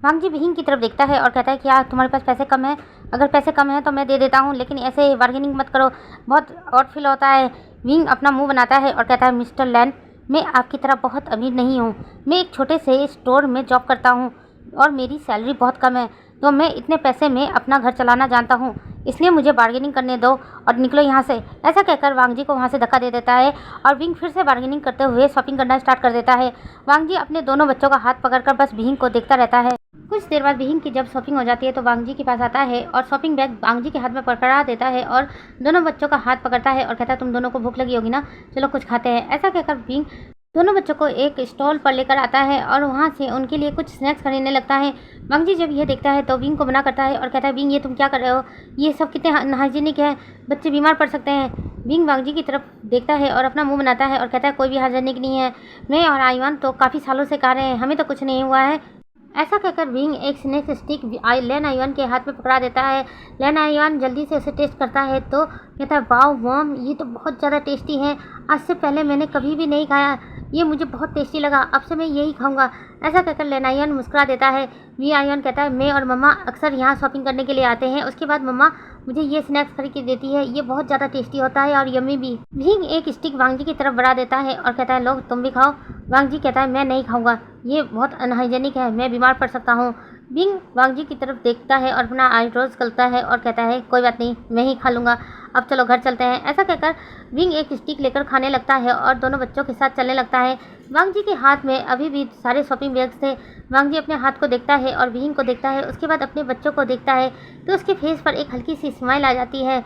वांग जी विंग की तरफ देखता है और कहता है, क्या तुम्हारे पास पैसे कम है? अगर पैसे कम है तो मैं दे देता हूँ, लेकिन ऐसे बार्गेनिंग मत करो, बहुत ऑड फील होता है। विंग अपना मुँह बनाता है और कहता है, मिस्टर लैन, मैं आपकी तरह बहुत अमीर नहीं हूँ, मैं एक छोटे से स्टोर में जॉब करता हूँ और मेरी सैलरी बहुत कम है, तो मैं इतने पैसे में अपना घर चलाना जानता हूँ, इसलिए मुझे बार्गेनिंग करने दो और निकलो यहाँ से। ऐसा कहकर वांग जी को वहाँ से धक्का दे देता है और विंग फिर से बार्गेनिंग करते हुए शॉपिंग करना स्टार्ट कर देता है। वांग जी अपने दोनों बच्चों का हाथ पकड़कर बस विंग को देखता रहता है। कुछ देर बाद विंग की जब शॉपिंग हो जाती है तो वांग जी के पास आता है और शॉपिंग बैग वांग जी के हाथ में पकड़ा देता है और दोनों बच्चों का हाथ पकड़ता है और कहता है, तुम दोनों को भूख लगी होगी ना, चलो कुछ खाते हैं। ऐसा कहकर विंग दोनों बच्चों को एक स्टॉल पर लेकर आता है और वहाँ से उनके लिए कुछ स्नैक्स खरीदने लगता है। वांगजी जब यह देखता है तो विंग को मना करता है और कहता है, विंग ये तुम क्या कर रहे हो, ये सब कितने अनहाइजीनिक है, बच्चे बीमार पड़ सकते हैं। विंग वांगजी की तरफ देखता है और अपना मुंह बनाता है और कहता है, कोई भी हाइजीनिक नहीं है, मैं और आईवान तो काफ़ी सालों से खा रहे हैं, हमें तो कुछ नहीं हुआ है। ऐसा कहकर विंग एक स्नैक स्टिक लेन आईवान के हाथ में पकड़ा देता है। लेन आईवान जल्दी से उसे टेस्ट करता है तो कहता है, वाओ मॉम, ये तो बहुत ज़्यादा टेस्टी है, आज से पहले मैंने कभी भी नहीं खाया, ये मुझे बहुत टेस्टी लगा, अब से मैं यही खाऊंगा। ऐसा कहकर लेन आईवान मुस्कुरा देता है। वी आईवान कहता है, मैं और मम्मा अक्सर यहाँ शॉपिंग करने के लिए आते हैं, उसके बाद मम्मा मुझे ये स्नैक्स खरीद के देती है, ये बहुत ज़्यादा टेस्टी होता है और यम्मी भी। विंग एक स्टिक वांगजी की तरफ बढ़ा देता है और कहता है, लो तुम भी खाओ। वांगजी कहता है, मैं नहीं खाऊंगा, ये बहुत अनहाइजेनिक है, मैं बीमार पड़ सकता हूँ। विंग वांगजी की तरफ देखता है और अपना आईब्रोज करता है और कहता है, कोई बात नहीं, मैं ही खा लूँगा, अब चलो घर चलते हैं। ऐसा कहकर विंग एक स्टिक लेकर खाने लगता है और दोनों बच्चों के साथ चलने लगता है। वांगजी के हाथ में अभी भी सारे शॉपिंग बैग्स थे। वांगजी अपने हाथ को देखता है और विंग को देखता है, उसके बाद अपने बच्चों को देखता है तो उसके फेस पर एक हल्की सी स्माइल आ जाती है।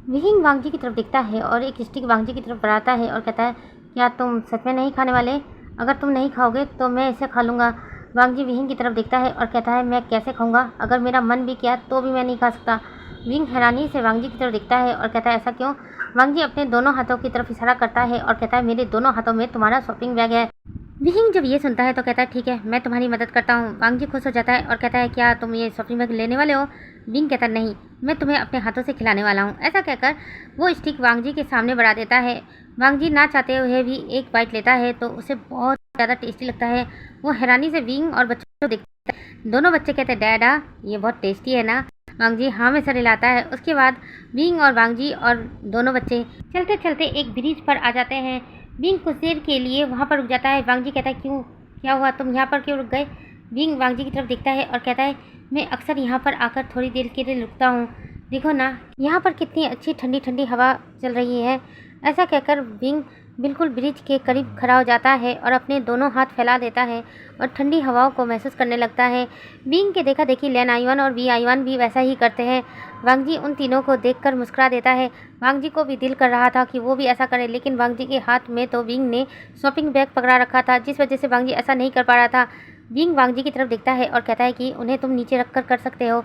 विंग वांगजी की तरफ देखता है और एक स्टिक वांगजी की तरफ बढ़ाता है और कहता है, क्या तुम सच में नहीं खाने वाले, अगर तुम नहीं खाओगे तो मैं इसे खा लूँगा। वांगजी विंग की तरफ देखता है और कहता है, मैं कैसे खाऊंगा, अगर मेरा मन भी किया तो भी मैं नहीं खा सकता। विंग हैरानी से वांगजी की तरफ देखता है और कहता है, ऐसा क्यों। वांगजी अपने दोनों हाथों की तरफ इशारा करता है और कहता है, मेरे दोनों हाथों में तुम्हारा शॉपिंग बैग है। विंग जब ये सुनता है तो कहता है, ठीक है, मैं तुम्हारी मदद करता हूँ। वांगजी खुश हो जाता है और कहता है, क्या तुम ये शॉपिंग बैग लेने वाले हो। विंग कहता है, नहीं, मैं तुम्हें अपने हाथों से खिलाने वाला हूँ। ऐसा कहकर वो स्टिक वांगजी के सामने बढ़ा देता है। वांगजी ना चाहते हुए भी एक बाइट लेता है तो उसे बहुत ज़्यादा टेस्टी लगता है। वो हैरानी से विंग और बच्चों को देखता है। दोनों बच्चे कहते हैं, डैडा ये बहुत टेस्टी है ना। वांगजी हाँ में सर हिलाता है। उसके बाद विंग और वांगजी और दोनों बच्चे चलते चलते एक ब्रिज पर आ जाते हैं। विंग कुछ देर के लिए वहाँ पर रुक जाता है। वांगजी कहता है, क्यों, क्या हुआ, तुम यहाँ पर क्यों रुक गए। विंग वांगजी की तरफ देखता है और कहता है, मैं अक्सर यहाँ पर आकर थोड़ी देर के लिए रुकता हूँ, देखो ना यहाँ पर कितनी अच्छी ठंडी ठंडी हवा चल रही है। ऐसा कहकर विंग बिल्कुल ब्रिज के करीब खड़ा हो जाता है और अपने दोनों हाथ फैला देता है और ठंडी हवाओं को महसूस करने लगता है। विंग के देखा देखी लेन आईवान और वी आईवान भी वैसा ही करते हैं। वांगजी उन तीनों को देखकर मुस्कुरा देता है। वांगजी को भी दिल कर रहा था कि वो भी ऐसा करे, लेकिन वांगजी के हाथ में तो विंग ने शॉपिंग बैग पकड़ा रखा था, जिस वजह से वांगजी ऐसा नहीं कर पा रहा था। विंग वांगजी की तरफ देखता है और कहता है कि उन्हें तुम नीचे रख कर सकते हो।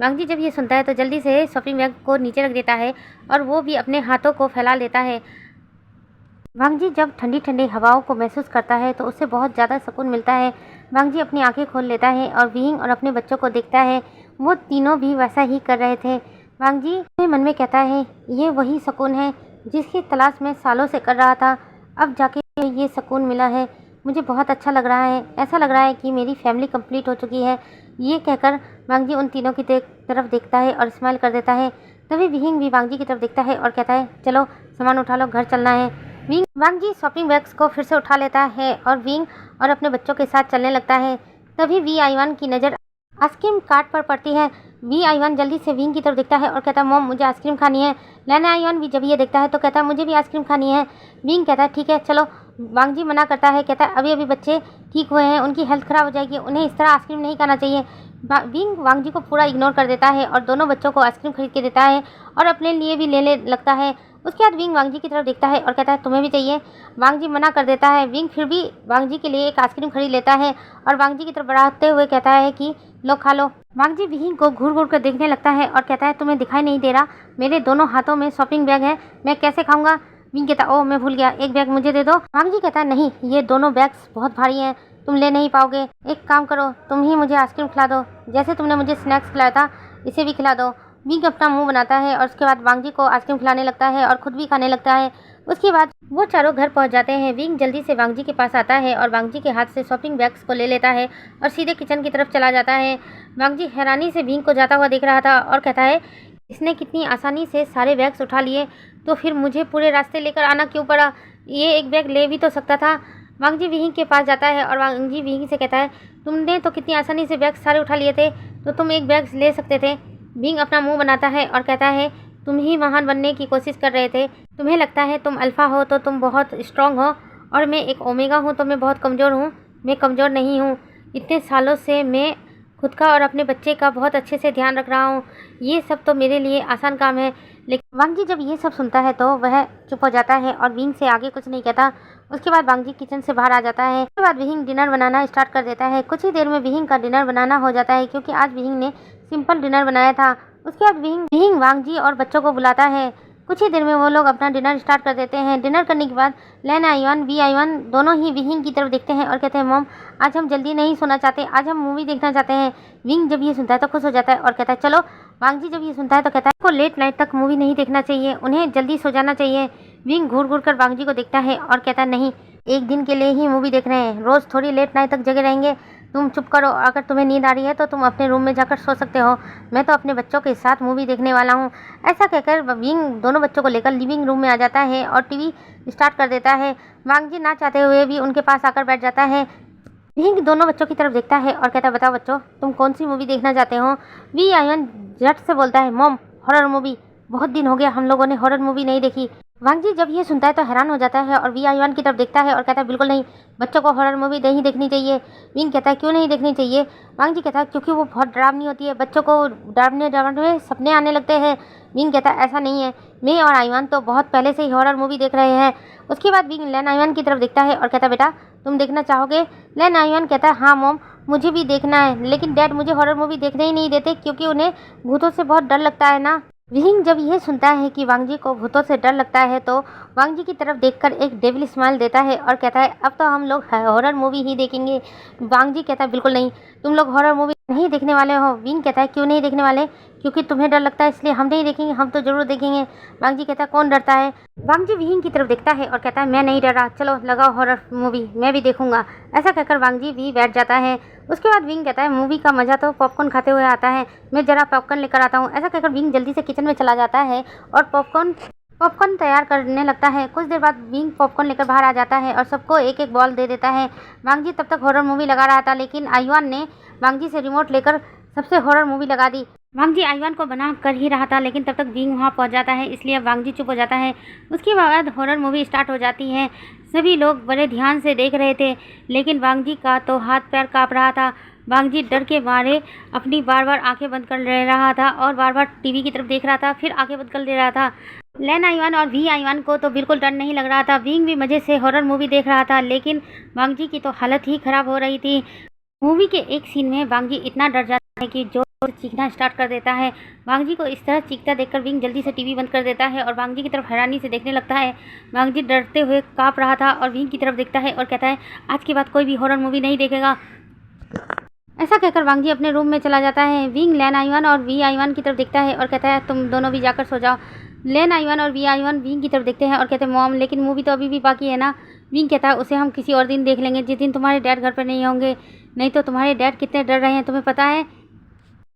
वांगजी जब ये सुनता है तो जल्दी से शॉपिंग बैग को नीचे रख देता है और वो भी अपने हाथों को फैला लेता है। वांगजी जब ठंडी ठंडी हवाओं को महसूस करता है तो उसे बहुत ज़्यादा सुकून मिलता है। वांगजी अपनी आंखें खोल लेता है और विंग और अपने बच्चों को देखता है, वो तीनों भी वैसा ही कर रहे थे। वांगजी अपने मन में कहता है, ये वही सुकून है जिसकी तलाश मैं सालों से कर रहा था, अब जाके ये सुकून मिला है, मुझे बहुत अच्छा लग रहा है, ऐसा लग रहा है कि मेरी फैमिली कंप्लीट हो चुकी है। ये कहकर वांगजी उन तीनों की तरफ देखता है और स्माइल कर देता है। तभी विंग भी वांगजी की तरफ देखता है और कहता है, चलो सामान उठा लो, घर चलना है। वांगजी शॉपिंग बैग्स को फिर से उठा लेता है और विंग और अपने बच्चों के साथ चलने लगता है। तभी वी आईवान की नज़र आइसक्रीम कार्ट पर पड़ती है। वी आईवान जल्दी से विंग की तरफ देखता है और कहता है, मॉम मुझे आइसक्रीम खानी है। लेन आईवान भी जब ये देखता है तो कहता है, मुझे भी आइसक्रीम खानी है। विंग कहता है, ठीक है चलो। वांगजी मना करता है, कहता है, अभी अभी बच्चे ठीक हुए हैं, उनकी हेल्थ ख़राब हो जाएगी, उन्हें इस तरह आइसक्रीम नहीं खाना चाहिए। विंग वांगजी को पूरा इग्नोर कर देता है और दोनों बच्चों को आइसक्रीम खरीद के देता है और अपने लिए भी लेने लगता है। उसके बाद विंग वांगजी की तरफ देखता है और कहता है, तुम्हें भी चाहिए। वांगजी मना कर देता है। विंग फिर भी वांगजी के लिए एक आइसक्रीम खरीद लेता है और वांगजी की तरफ बढ़ाते हुए कहता है कि लो खा लो। वांगजी विंग को घूर घूर कर देखने लगता है और कहता है, तुम्हें दिखाई नहीं दे रहा, मेरे दोनों हाथों में शॉपिंग बैग है, मैं कैसे खाऊंगा। विंग कहता, ओह मैं भूल गया, एक बैग मुझे दे दो। वांगजी कहता है, नहीं, ये दोनों बैग्स बहुत भारी हैं, तुम ले नहीं पाओगे, एक काम करो, तुम ही मुझे आइसक्रीम खिला दो, जैसे तुमने मुझे स्नैक्स खिलाया था इसे भी खिला दो। विंग अपना मुंह बनाता है और उसके बाद वांगजी को आइसक्रीम खिलाने लगता है और खुद भी खाने लगता है। उसके बाद वो चारों घर पहुंच जाते हैं। विंग जल्दी से वांगजी के पास आता है और वांगजी के हाथ से शॉपिंग बैग्स को ले लेता है और सीधे किचन की तरफ चला जाता है। वांगजी हैरानी से विंग को जाता हुआ देख रहा था और कहता है, इसने कितनी आसानी से सारे बैग्स उठा लिए, तो फिर मुझे पूरे रास्ते लेकर आना क्यों पड़ा, ये एक बैग ले भी तो सकता था। वांगजी विंग के पास जाता है और वांगजी विंग से कहता है, तुमने तो कितनी आसानी से बैग सारे उठा लिए थे, तो तुम एक बैग ले सकते थे। विंग अपना मुंह बनाता है और कहता है, तुम ही महान बनने की कोशिश कर रहे थे, तुम्हें लगता है तुम अल्फ़ा हो तो तुम बहुत स्ट्रांग हो और मैं एक ओमेगा हूँ तो मैं बहुत कमज़ोर हूँ। मैं कमज़ोर नहीं हूँ, इतने सालों से मैं खुद का और अपने बच्चे का बहुत अच्छे से ध्यान रख रहा हूँ। ये सब तो मेरे लिए आसान काम है। लेकिन वांग जी जब ये सब सुनता है तो वह चुप हो जाता है और विंग से आगे कुछ नहीं कहता। उसके बाद वांग जी किचन से बाहर आ जाता है। उसके बाद विंग डिनर बनाना स्टार्ट कर देता है। कुछ ही देर में विंग का डिनर बनाना हो जाता है, क्योंकि आज विंग ने सिंपल डिनर बनाया था। उसके बाद विंग वांग जी और बच्चों को बुलाता है। कुछ ही देर में वो लोग अपना डिनर स्टार्ट कर देते हैं। डिनर करने के बाद लेन आईवान वी आईवान दोनों ही विंग की तरफ देखते हैं और कहते हैं, मॉम आज हम जल्दी नहीं सोना चाहते, आज हम मूवी देखना चाहते हैं। विंग जब ये सुनता है तो खुश हो जाता है और कहता है चलो। वांग जी जब ये सुनता है तो कहता है को लेट नाइट तक मूवी नहीं देखना चाहिए, उन्हें जल्दी सो जाना चाहिए। विंग घूर घूर कर वांग जी को देखता है और कहता है, नहीं, एक दिन के लिए ही मूवी देख रहे हैं, रोज थोड़ी लेट नाइट तक जगे रहेंगे। तुम चुप करो, अगर तुम्हें नींद आ रही है तो तुम अपने रूम में जाकर सो सकते हो, मैं तो अपने बच्चों के साथ मूवी देखने वाला हूँ। ऐसा कहकर विंग दोनों बच्चों को लेकर लिविंग रूम में आ जाता है और टीवी स्टार्ट कर देता है। वांग जी ना चाहते हुए भी उनके पास आकर बैठ जाता है। विंग दोनों बच्चों की तरफ देखता है और कहता है, बताओ बच्चों, तुम कौन सी मूवी देखना चाहते हो। वी आयन झट से बोलता है, मॉम हॉरर मूवी, बहुत दिन हो गया हम लोगों ने हॉरर मूवी नहीं देखी। वांग जी जब ये सुनता है तो हैरान हो जाता है और वी आईवान की तरफ देखता है और कहता है, बिल्कुल नहीं, बच्चों को हॉरर मूवी नहीं देखनी चाहिए। विंग कहता है, क्यों नहीं देखनी चाहिए। वांग जी कहता है, क्योंकि वो बहुत डरावनी होती है, बच्चों को डरावने सपने आने लगते हैं। विंग कहता है, ऐसा नहीं है, मैं और आईवान तो बहुत पहले से ही हॉरर मूवी देख रहे हैं। उसके बाद विंग लेन आईवान की तरफ देखता है और कहता है, बेटा तुम देखना चाहोगे। लेन आईवान कहता है, हाँ मॉम, मुझे भी देखना है, लेकिन डैड मुझे हॉरर मूवी देखने ही नहीं देते, क्योंकि उन्हें भूतों से बहुत डर लगता है ना। विंग जब यह सुनता है कि वांग जी को भूतों से डर लगता है तो वांग जी की तरफ देखकर एक डेविल स्माइल देता है और कहता है, अब तो हम लोग हॉरर मूवी ही देखेंगे। वांग जी कहता है, बिल्कुल नहीं, तुम लोग हॉरर मूवी नहीं देखने वाले हो। विंग कहता है, क्यों नहीं देखने वाले। क्योंकि तुम्हें डर लगता है इसलिए हम नहीं देखेंगे, हम तो जरूर देखेंगे। वांग जी कहता है, कौन डरता है। वांग जी विंग की तरफ देखता है और कहता है, मैं नहीं डर रहा, चलो लगाओ हॉरर मूवी, मैं भी देखूंगा। ऐसा कहकर वांग जी भी बैठ जाता है। उसके बाद विंग कहता है, मूवी का मजा तो पॉपकॉर्न खाते हुए आता है, मैं जरा पॉपकॉर्न लेकर आता हूँ। ऐसा कहकर विंग जल्दी से किचन में चला जाता है और पॉपकॉर्न तैयार करने लगता है। कुछ देर बाद विंग पॉपकॉर्न लेकर बाहर आ जाता है और सबको एक एक बॉल दे देता है। वांग जी तब तक हॉरर मूवी लगा रहा था, लेकिन आईवान ने वांग जी से रिमोट लेकर सबसे हॉरर मूवी लगा दी। वांग जी आईवान को बना कर ही रहा था, लेकिन तब तक विंग वहाँ पहुँच जाता है, इसलिए वांग जी चुप हो जाता है। उसके बाद हॉरर मूवी स्टार्ट हो जाती है। सभी लोग बड़े ध्यान से देख रहे थे, लेकिन वांग जी का तो हाथ पैर काँप रहा था। वांग जी डर के मारे अपनी बार बार आंखें बंद कर ले रहा था और बार बार टीवी की तरफ देख रहा था, फिर आंखें बंद कर ले रहा था। लेन आईवान और वी आईवान को तो बिल्कुल डर नहीं लग रहा था। विंग भी मज़े से हॉरर मूवी देख रहा था, लेकिन वांग जी की तो हालत ही खराब हो रही थी। मूवी के एक सीन में वांग जी इतना डर जाता है कि जो चीखना स्टार्ट कर देता है। वांग जी को इस तरह चीखता देखकर विंग जल्दी से टीवी बंद कर देता है और वांग जी की तरफ हैरानी से देखने लगता है। वांग जी डरते हुए काँप रहा था और विंग की तरफ देखता है और कहता है, आज के बाद कोई भी हॉरर मूवी नहीं देखेगा। ऐसा कहकर वांग जी अपने रूम में चला जाता है। विंग लेन आईवान और वी आईवान की तरफ देखता है और कहता है, तुम दोनों भी जाकर सो जाओ। लेन आईवान और वी आईवान विंग की तरफ देखते हैं और कहते हैं, मॉम लेकिन मूवी तो अभी भी बाकी है ना। विंग कहता है, उसे हम किसी और दिन देख लेंगे, जिस दिन तुम्हारे डैड घर पर नहीं होंगे, नहीं तो तुम्हारे डैड कितने डर रहे हैं तुम्हें पता है।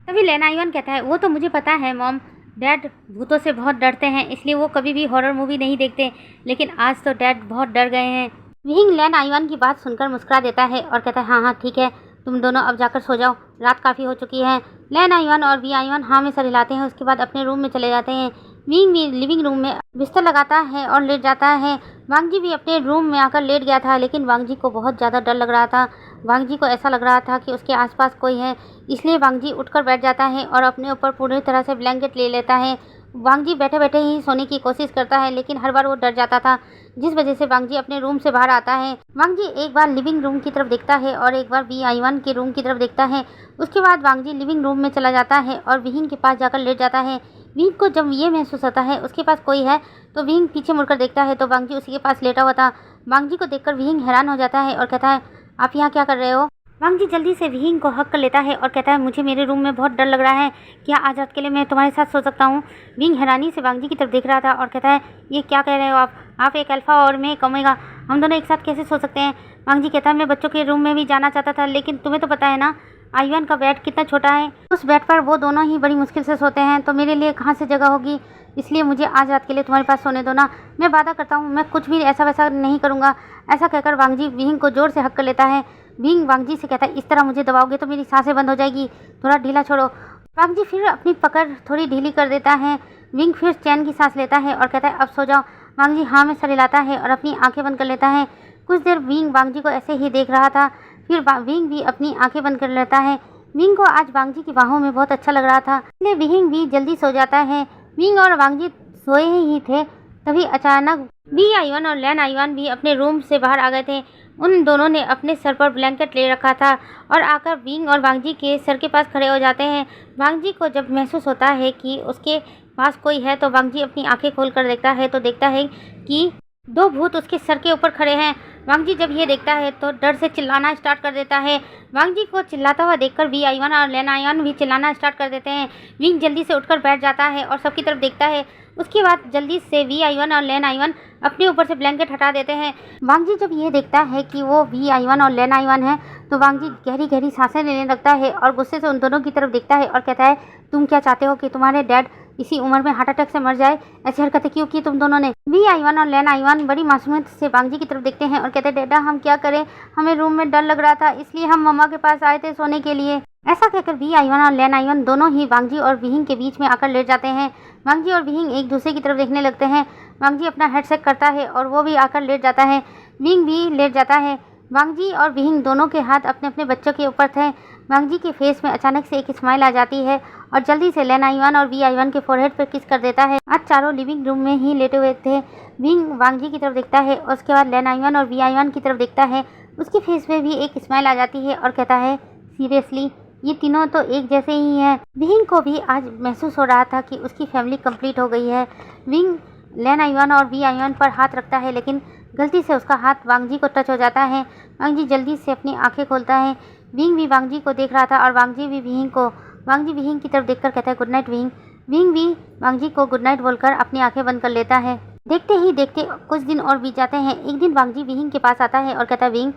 तभी लेन आईवान कहता है, वो तो मुझे पता है मॉम, डैड भूतों से बहुत डरते हैं, इसलिए वो कभी भी हॉरर मूवी नहीं देखते, लेकिन आज तो डैड बहुत डर गए हैं। विंग लेन आईवान की बात सुनकर मुस्कुरा देता है और कहता है, हाँ हाँ ठीक है, तुम दोनों अब जाकर सो जाओ, रात काफ़ी हो चुकी है। लेन आईवान और वी आईवान हाँ में सर हिलाते हैं। उसके बाद अपने रूम में चले जाते हैं। विंग भी लिविंग रूम में बिस्तर लगाता है और लेट जाता है। वांग जी भी अपने रूम में आकर लेट गया था, लेकिन वांग जी को बहुत ज़्यादा डर लग रहा था। वांग जी को ऐसा लग रहा था कि उसके आसपास कोई है, इसलिए वांग जी उठकर बैठ जाता है और अपने ऊपर पूरी तरह से ब्लैंकेट ले लेता है। वांग जी बैठे बैठे ही सोने की कोशिश करता है, लेकिन हर बार वो डर जाता था, जिस वजह से वांग जी अपने रूम से बाहर आता है। वांग जी एक बार लिविंग रूम की तरफ देखता है और एक बार वी आईवान के रूम की तरफ देखता है। उसके बाद वांग जी लिविंग रूम में चला जाता है और विंग के पास जाकर लेट जाता है। विंग को जब ये महसूस होता है उसके पास कोई है, तो विंग पीछे मुड़कर देखता है तो वांग जी उसी के पास लेटा हुआ था। वांग जी को देखकर विंग हैरान हो जाता है और कहता है, आप यहाँ क्या कर रहे हो। वांग जी जल्दी से विंग को हक कर लेता है और कहता है, मुझे मेरे रूम में बहुत डर लग रहा है, क्या आज रात के लिए मैं तुम्हारे साथ सो सकता हूँ। विंग हैरानी से वांग जी की तरफ देख रहा था और कहता है, ये क्या कह रहे हो आप एक अल्फा और मैं एक ओमेगा, हम दोनों एक साथ कैसे सो सकते हैं। वांग जी कहता है, मैं बच्चों के रूम में भी जाना चाहता था, लेकिन तुम्हें तो पता है ना आईवान का बेड कितना छोटा है, उस बेड पर वो दोनों ही बड़ी मुश्किल से सोते हैं, तो मेरे लिए कहाँ से जगह होगी, इसलिए मुझे आज रात के लिए तुम्हारे पास सोने दो ना, मैं वादा करता हूँ मैं कुछ भी ऐसा वैसा नहीं करूँगा। ऐसा कहकर वांग जी विंग को जोर से हक कर लेता है। विंग वांग जी से कहता है, इस तरह मुझे दबाओगे तो मेरी सांसें बंद हो जाएगी, थोड़ा ढीला छोड़ो। वांग जी फिर अपनी पकड़ थोड़ी ढीली कर देता है। विंग फिर चैन की सांस लेता है और कहता है, अब सो जाओ। वांग जी हाँ में सर हिलाता है और अपनी आंखें बंद कर लेता है। कुछ देर विंग वांग जी को ऐसे ही देख रहा था, फिर विंग भी अपनी आंखें बंद कर लेता है। विंग को आज वांग जी की बाहों में बहुत अच्छा लग रहा था, इसलिए विंग भी जल्दी सो जाता है। विंग और वांग जी सोए ही थे, तभी अचानक वी आईवान और लैन आईवान भी अपने रूम से बाहर आ गए थे। उन दोनों ने अपने सर पर ब्लैंकेट ले रखा था और आकर विंग और वांग जी के सर के पास खड़े हो जाते हैं। वांग जी को जब महसूस होता है कि उसके पास कोई है तो वांग जी अपनी आंखें खोलकर देखता है तो देखता है कि दो भूत उसके सर के ऊपर खड़े हैं। वांग जी जब ये देखता है तो डर से चिल्लाना स्टार्ट कर देता है। वांग जी को चिल्लाता हुआ देखकर वी आईवान और लैन आईवान भी चिल्लाना स्टार्ट कर देते हैं। विंग जल्दी से उठकर बैठ जाता है और सबकी तरफ देखता है। उसके बाद जल्दी से वी आईवान और लैन आईवान अपने ऊपर से ब्लैंकेट हटा देते हैं। वांग जी जब ये देखता है कि वो वी आईवान और लैन आईवान है तो वांग जी गहरी गहरी सांसें लेने लगता है और गुस्से से उन दोनों की तरफ देखता है और कहता है, तुम क्या चाहते हो कि तुम्हारे डैड इसी उम्र में हार्ट अटैक से मर जाए? ऐसी हरकतें क्यों की तुम दोनों ने? वी आईवान और लैन आईवान बड़ी मासूमियत से वांग जी की तरफ देखते हैं और कहते हैं, डैडा हम क्या करें, हमें रूम में डर लग रहा था इसलिए हम मम्मा के पास आए थे सोने के लिए। ऐसा कहकर वी आईवान और लैन आईवान दोनों ही वांग जी और विहिंग के बीच में आकर लेट जाते हैं। वांग जी और विहिंग एक दूसरे की तरफ देखने लगते हैं। वांग जी अपना हेड सेट करता है और वो भी आकर लेट जाता है। विंग भी लेट जाता है। वांग जी और विहिंग दोनों के हाथ अपने अपने बच्चों के ऊपर थे। वांग जी के फेस में अचानक से एक स्माइल आ जाती है और जल्दी से लैन आईवान और वी आईवान के फोरहेड पर किस कर देता है। आज चारों लिविंग रूम में ही लेटे हुए थे। विंग वांग जी की तरफ देखता है और उसके बाद लैन आईवान और वी आईवान की तरफ देखता है। उसके फेस में भी एक स्माइल आ जाती है और कहता है, सीरियसली ये तीनों तो एक जैसे ही हैं। विंग को भी आज महसूस हो रहा था कि उसकी फैमिली कंप्लीट हो गई है। विंग लैन आईवान और वी आईवान पर हाथ रखता है लेकिन गलती से उसका हाथ वांग जी को टच हो जाता है। वांग जी जल्दी से अपनी आंखें खोलता है। विंग भी वांग जी को देख रहा था और वांग जी भी विहिंग को। वांग जी विहिंग की तरफ देखकर कहता है, गुड नाइट विहिंग। विंग भी वांग जी को गुड नाइट बोलकर अपनी आंखें बंद कर लेता है। देखते ही देखते कुछ दिन और बीत जाते हैं। एक दिन वांग जी विहिंग के पास आता है और कहता है, विंग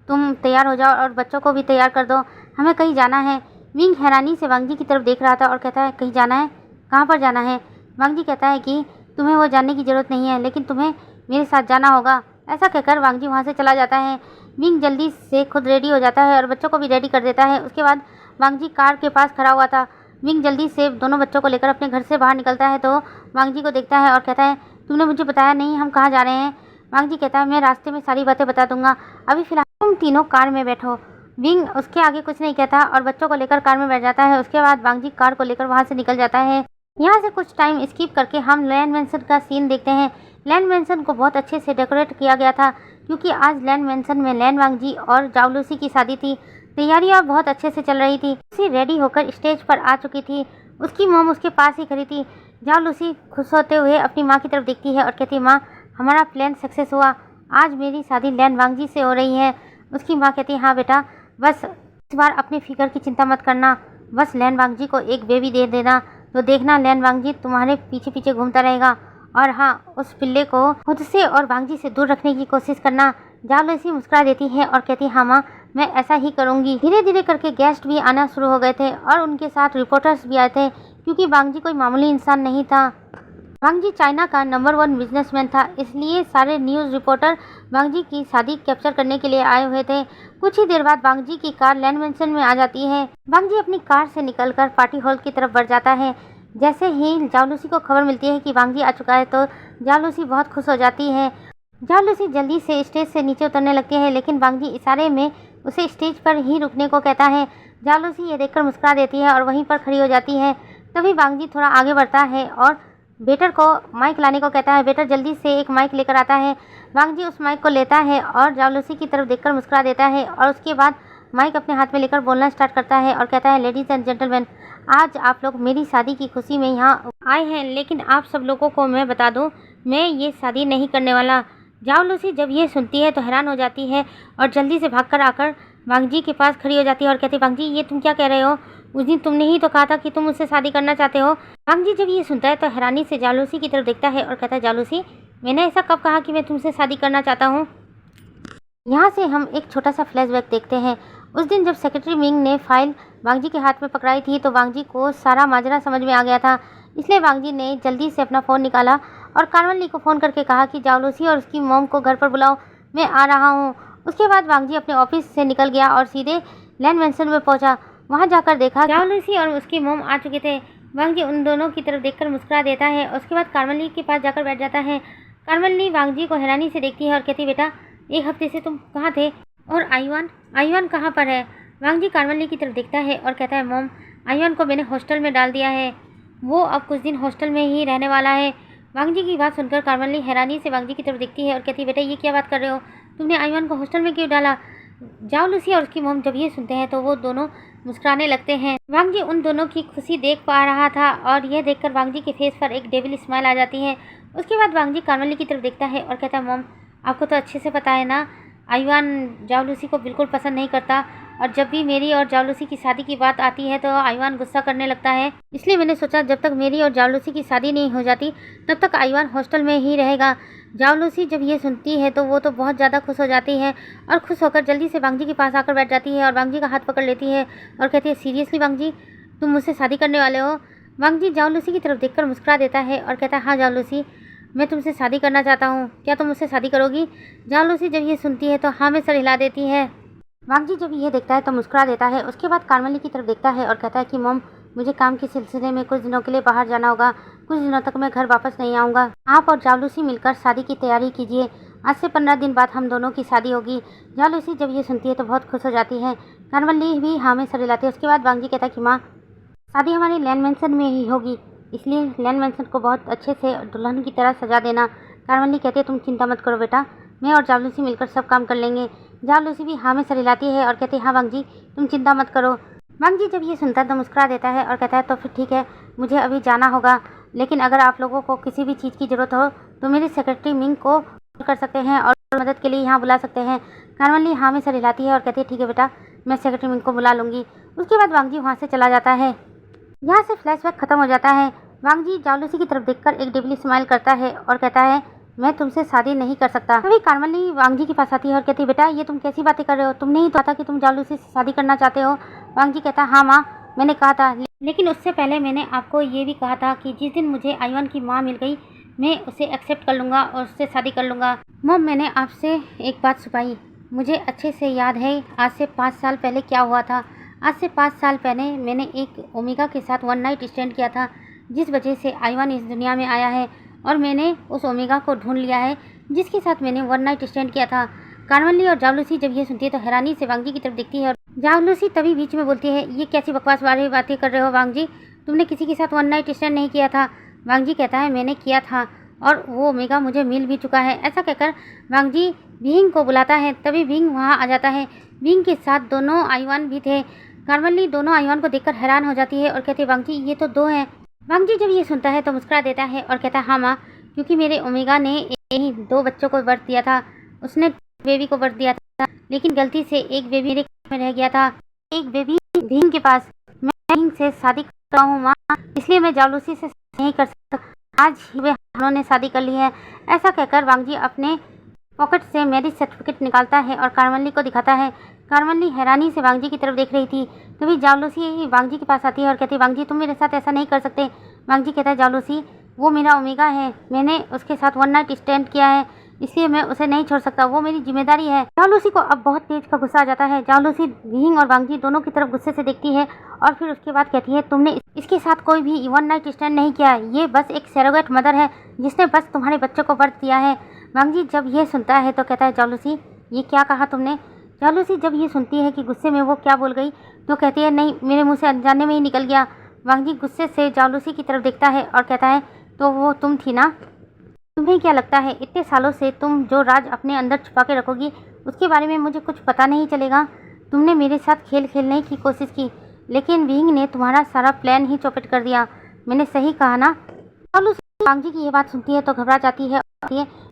तुम तैयार हो जाओ और बच्चों को भी तैयार कर दो, हमें कहीं जाना है। विंग हैरानी से वांग जी की तरफ देख रहा था और कहता है, कहीं जाना है? कहाँ पर जाना है? वांग जी कहता है कि तुम्हें वो जानने की ज़रूरत नहीं है लेकिन तुम्हें मेरे साथ जाना होगा। ऐसा कहकर वांग जी वहाँ से चला जाता है। विंग जल्दी से खुद रेडी हो जाता है और बच्चों को भी रेडी कर देता है। उसके बाद वांग जी कार के पास खड़ा हुआ था। विंग जल्दी से दोनों बच्चों को लेकर अपने घर से बाहर निकलता है तो वांग जी को देखता है और कहता है, तुमने मुझे बताया नहीं हम कहाँ जा रहे हैं? वांग जी कहता है, मैं रास्ते में सारी बातें बता दूंगा, अभी फिलहाल तुम तीनों कार में बैठो। विंग उसके आगे कुछ नहीं कहता और बच्चों को लेकर कार में बैठ जाता है। उसके बाद वांग जी कार को लेकर वहाँ से निकल जाता है। यहाँ से कुछ टाइम स्किप करके हम लैन मैंसन का सीन देखते हैं। लैन मैंसन को बहुत अच्छे से डेकोरेट किया गया था क्योंकि आज लैन मैंसन में लैन वांग जी और जाओ लूसी की शादी थी। तैयारियां बहुत अच्छे से चल रही थी। लूसी रेडी होकर स्टेज पर आ चुकी थी। उसकी मॉम उसके पास ही खड़ी थी। जाओ लूसी खुश होते हुए अपनी माँ की तरफ देखती है और कहती है, माँ हमारा प्लान सक्सेस हुआ, आज मेरी शादी लैन वांग जी से हो रही है। उसकी माँ कहती है, हाँ बेटा बस इस बार अपनी फिकर की चिंता मत करना, बस लैन वांग जी को एक बेबी दे देना तो देखना लैन वांग जी तुम्हारे पीछे पीछे घूमता रहेगा, और हाँ उस पिल्ले को खुद से और वांग जी से दूर रखने की कोशिश करना। जाओ लूसी मुस्कुरा देती है और कहती है, हाँ माँ मैं ऐसा ही करूँगी। धीरे धीरे करके गेस्ट भी आना शुरू हो गए थे और उनके साथ रिपोर्टर्स भी आए थे क्योंकि वांग जी कोई मामूली इंसान नहीं था। वांग जी चाइना का नंबर 1 बिजनेसमैन था, इसलिए सारे न्यूज़ रिपोर्टर वांग जी की शादी कैप्चर करने के लिए आए हुए थे। कुछ ही देर बाद वांग जी की कार लैन मैंसन में आ जाती है। वांग जी अपनी कार से निकलकर पार्टी हॉल की तरफ बढ़ जाता है। जैसे ही जाओ लूसी को खबर मिलती है कि वांग जी आ चुका है तो जाओ लूसी बहुत खुश हो जाती है। जाओ लूसी जल्दी से स्टेज से नीचे उतरने लगती है लेकिन वांग जी इशारे में उसे स्टेज पर ही रुकने को कहता है। जाओ लूसी ये देखकर मुस्कुरा देती है और वहीं पर खड़ी हो जाती है। तभी वांग जी थोड़ा आगे बढ़ता है और वेटर को माइक लाने को कहता है। वेटर जल्दी से एक माइक लेकर आता है। वांग जी उस माइक को लेता है और जाओ लूसी की तरफ देखकर मुस्कुरा देता है और उसके बाद माइक अपने हाथ में लेकर बोलना स्टार्ट करता है और कहता है, लेडीज़ एंड जेंटलमैन आज आप लोग मेरी शादी की खुशी में यहाँ आए हैं लेकिन आप सब लोगों को मैं बता दूँ मैं ये शादी नहीं करने वाला। जाओ लूसी जब ये सुनती है तो हैरान हो जाती है और जल्दी से भागकर आकर वांग जी के पास खड़ी हो जाती है और कहती है, वांग जी ये तुम क्या कह रहे हो? उस दिन तुमने ही तो कहा था कि तुम मुझसे शादी करना चाहते हो। वांग जी जब ये सुनता है तो हैरानी से जाओ लूसी की तरफ देखता है और कहता है, जाओ लूसी मैंने ऐसा कब कहा कि मैं तुमसे शादी करना चाहता हूँ? यहाँ से हम एक छोटा सा फ्लैशबैक देखते हैं। उस दिन जब सेक्रेटरी मिंग ने फाइल वांग जी के हाथ में पकड़ाई थी तो वांग जी को सारा माजरा समझ में आ गया था, इसलिए वांग जी ने जल्दी से अपना फ़ोन निकाला और कार्वन ली को फ़ोन करके कहा कि जाओ लूसी और उसकी मॉम को घर पर बुलाओ, मैं आ रहा हूँ। उसके बाद वांग जी अपने ऑफिस से निकल गया और सीधे लैन मैंसन में पहुँचा। वहाँ जाकर देखा जाओ लूसी और उसकी मॉम आ चुके थे। वांग जी उन दोनों की तरफ देखकर मुस्कुरा देता है। उसके बाद कार्वन ली के पास जाकर बैठ जाता है। कार्वन ली वांग जी को हैरानी से देखती है और कहती, बेटा एक हफ्ते से तुम कहाँ थे? और आईवान कहाँ पर है? वांग जी कार्मेली की तरफ देखता है और कहता है मॉम, आयुन को मैंने हॉस्टल में डाल दिया है, वो अब कुछ दिन हॉस्टल में ही रहने वाला है। वांग जी की बात सुनकर कार्मेली हैरानी से वांग जी की तरफ देखती है और कहती है बेटा ये क्या बात कर रहे हो, तुमने आयुन को हॉस्टल में क्यों डाला। जाओ लूसी और उसकी मॉम जब ये सुनते हैं तो वो दोनों मुस्कुराने लगते हैं। वांग जी उन दोनों की खुशी देख पा रहा था और यह देखकर वांग जी के फेस पर एक डेविल स्माइल आ जाती है। उसके बाद वांग जी कार्मेली की तरफ देखता है और कहता है मॉम, आपको तो अच्छे से पता है ना, आयुन जाओ लूसी को बिल्कुल पसंद नहीं करता और जब भी मेरी और जावलूसी की शादी की बात आती है तो आयुन गुस्सा करने लगता है। इसलिए मैंने सोचा जब तक मेरी और जावलूसी की शादी नहीं हो जाती तब तक आयुन हॉस्टल में ही रहेगा। जावलूसी जब ये सुनती है तो वो तो बहुत ज़्यादा खुश हो जाती है और खुश होकर जल्दी से वांग जी के पास आकर बैठ जाती है और वांग जी का हाथ पकड़ लेती है और कहती है सीरियसली वांग जी, तुम मुझसे शादी करने वाले हो। वांग जी जावलूसी की तरफ देखकर मुस्कुरा देता है और कहता है हाँ जावलूसी, मैं तुमसे शादी करना चाहता हूँ, क्या तुम मुझसे शादी करोगी। जावलूसी जब ये सुनती है तो हाँ में सर हिला देती है। वांग जी जब ये देखता है तो मुस्कुरा देता है। उसके बाद कार्मेली की तरफ देखता है और कहता है कि मॉम, मुझे काम के सिलसिले में कुछ दिनों के लिए बाहर जाना होगा, कुछ दिनों तक मैं घर वापस नहीं आऊँगा। आप और जावलूसी मिलकर शादी की तैयारी कीजिए, आज से 15 दिन बाद हम दोनों की शादी होगी। जावलूसी जब ये सुनती है तो बहुत खुश हो जाती है। कार्मेली भी हाँ में सर हिलाती है। उसके बाद वांग जी कहता है कि माँ, शादी हमारे लैंड मेंशन में ही होगी, इसलिए लैंड मेंशन को बहुत अच्छे से दुल्हन की तरह सजा देना। कार्मेली कहती है तुम चिंता मत करो बेटा, मैं और जावलूसी मिलकर सब काम कर लेंगे। जावलूसी भी हाँ में सर हिलाती है और कहती है हाँ वांग जी, तुम चिंता मत करो। वांग जी जब ये सुनता है तो मुस्कुरा देता है और कहता है तो फिर ठीक है, मुझे अभी जाना होगा, लेकिन अगर आप लोगों को किसी भी चीज़ की ज़रूरत हो तो मेरी सेक्रेटरी मिंग को कॉल कर सकते हैं और मदद के लिए यहाँ बुला सकते हैं। कार्मेली हाँ में सर हिलाती है और कहती है ठीक है बेटा, मैं सेक्रेटरी मिंग को बुला लूँगी। उसके बाद वांग जी वहाँ से चला जाता है। यहाँ से फ्लैशबैक खत्म हो जाता है। वांग जी जावलूसी की तरफ देखकर एक डेविली स्माइल करता है और कहता है मैं तुमसे शादी नहीं कर सकता। तभी कार्मेली वांग जी के पास आती है और कहती है बेटा ये तुम कैसी बातें कर रहे हो, तुमने ही तो कहा था कि तुम जावलूसी से शादी करना चाहते हो। वांग जी कहता है हाँ माँ, मैंने कहा था, लेकिन उससे पहले मैंने आपको ये भी कहा था कि जिस दिन मुझे आयुन की माँ मिल गई मैं उसे एक्सेप्ट कर लूँगा और उससे शादी कर लूँगा। मॉम, मैंने आपसे एक बात छुपाई, मुझे अच्छे से याद है आज से 5 साल पहले क्या हुआ था। आज से 5 साल पहले मैंने एक ओमेगा के साथ वन नाइट स्टैंड किया था, जिस वजह से आयुन इस दुनिया में आया है और मैंने उस ओमेगा को ढूंढ लिया है जिसके साथ मैंने वन नाइट स्टैंड किया था। कार्मेली और जावलूसी जब ये सुनती है तो हैरानी से वांग जी की तरफ देखती है और जावलूसी तभी बीच में बोलती है ये कैसी बकवास वाली बातें कर रहे हो वांग जी, तुमने किसी के साथ वन नाइट स्टैंड नहीं किया था। वांग जी कहता है मैंने किया था और वो ओमेगा मुझे मिल भी चुका है। ऐसा कहकर वांग जी विंग को बुलाता है। तभी विंग वहाँ आ जाता है। विंग के साथ दोनों आयुन भी थे। कार्मेली दोनों आयुन को देखकर हैरान हो जाती है और कहती है वांग जी ये तो 2 हैं। वांग जी जब ये सुनता है तो मुस्कुरा देता है और कहता है हाँ माँ, क्योंकि मेरे ओमेगा ने ही 2 बच्चों को बर्थ दिया था। उसने बेबी को बर्थ दिया था, लेकिन गलती से एक बेबी मेरे में रह गया था, एक बेबी विंग के पास। मैं विंग से शादी करता हूँ माँ, इसलिए मैं जावलूसी से नहीं कर सकता। आज ही वे हम ने शादी कर ली है। ऐसा कहकर वांग जी अपने पॉकेट से मैरिज सर्टिफिकेट निकालता है और कार्मेली को दिखाता है। कार्मेली हैरानी से वांग जी की तरफ देख रही थी। तभी जावलूसी वांग जी के पास आती है और कहती है वांग जी तुम मेरे साथ ऐसा नहीं कर सकते। वांग जी कहता है जावलूसी वो मेरा ओमेगा है, मैंने उसके साथ वन नाइट स्टैंड किया है, इसलिए मैं उसे नहीं छोड़ सकता, वो मेरी जिम्मेदारी है। जावलूसी को अब बहुत तेज का गुस्सा आ जाता है। जावलूसी विंग और वांग जी दोनों की तरफ गुस्से से देखती है और फिर उसके बाद कहती है तुमने इसके साथ कोई भी वन नाइट स्टैंड नहीं किया, ये बस एक सरोगेट मदर है जिसने बस तुम्हारे बच्चों को बर्थ दिया है। वांग जी जब ये सुनता है तो कहता है जावलूसी ये क्या कहा तुमने। जावलूसी जब ये सुनती है कि गुस्से में वो क्या बोल गई तो कहती है नहीं, मेरे मुँह से अनजाने में ही निकल गया। वांग जी गुस्से से जावलूसी की तरफ देखता है और कहता है तो वो तुम थी ना, तुम्हें क्या लगता है इतने सालों से तुम जो राज अपने अंदर छुपा के रखोगी उसके बारे में मुझे कुछ पता नहीं चलेगा। तुमने मेरे साथ खेल खेलने की कोशिश की, लेकिन विंग ने तुम्हारा सारा प्लान ही चौपट कर दिया। मैंने सही कहा ना। वांग जी की ये बात सुनती है तो घबरा जाती है।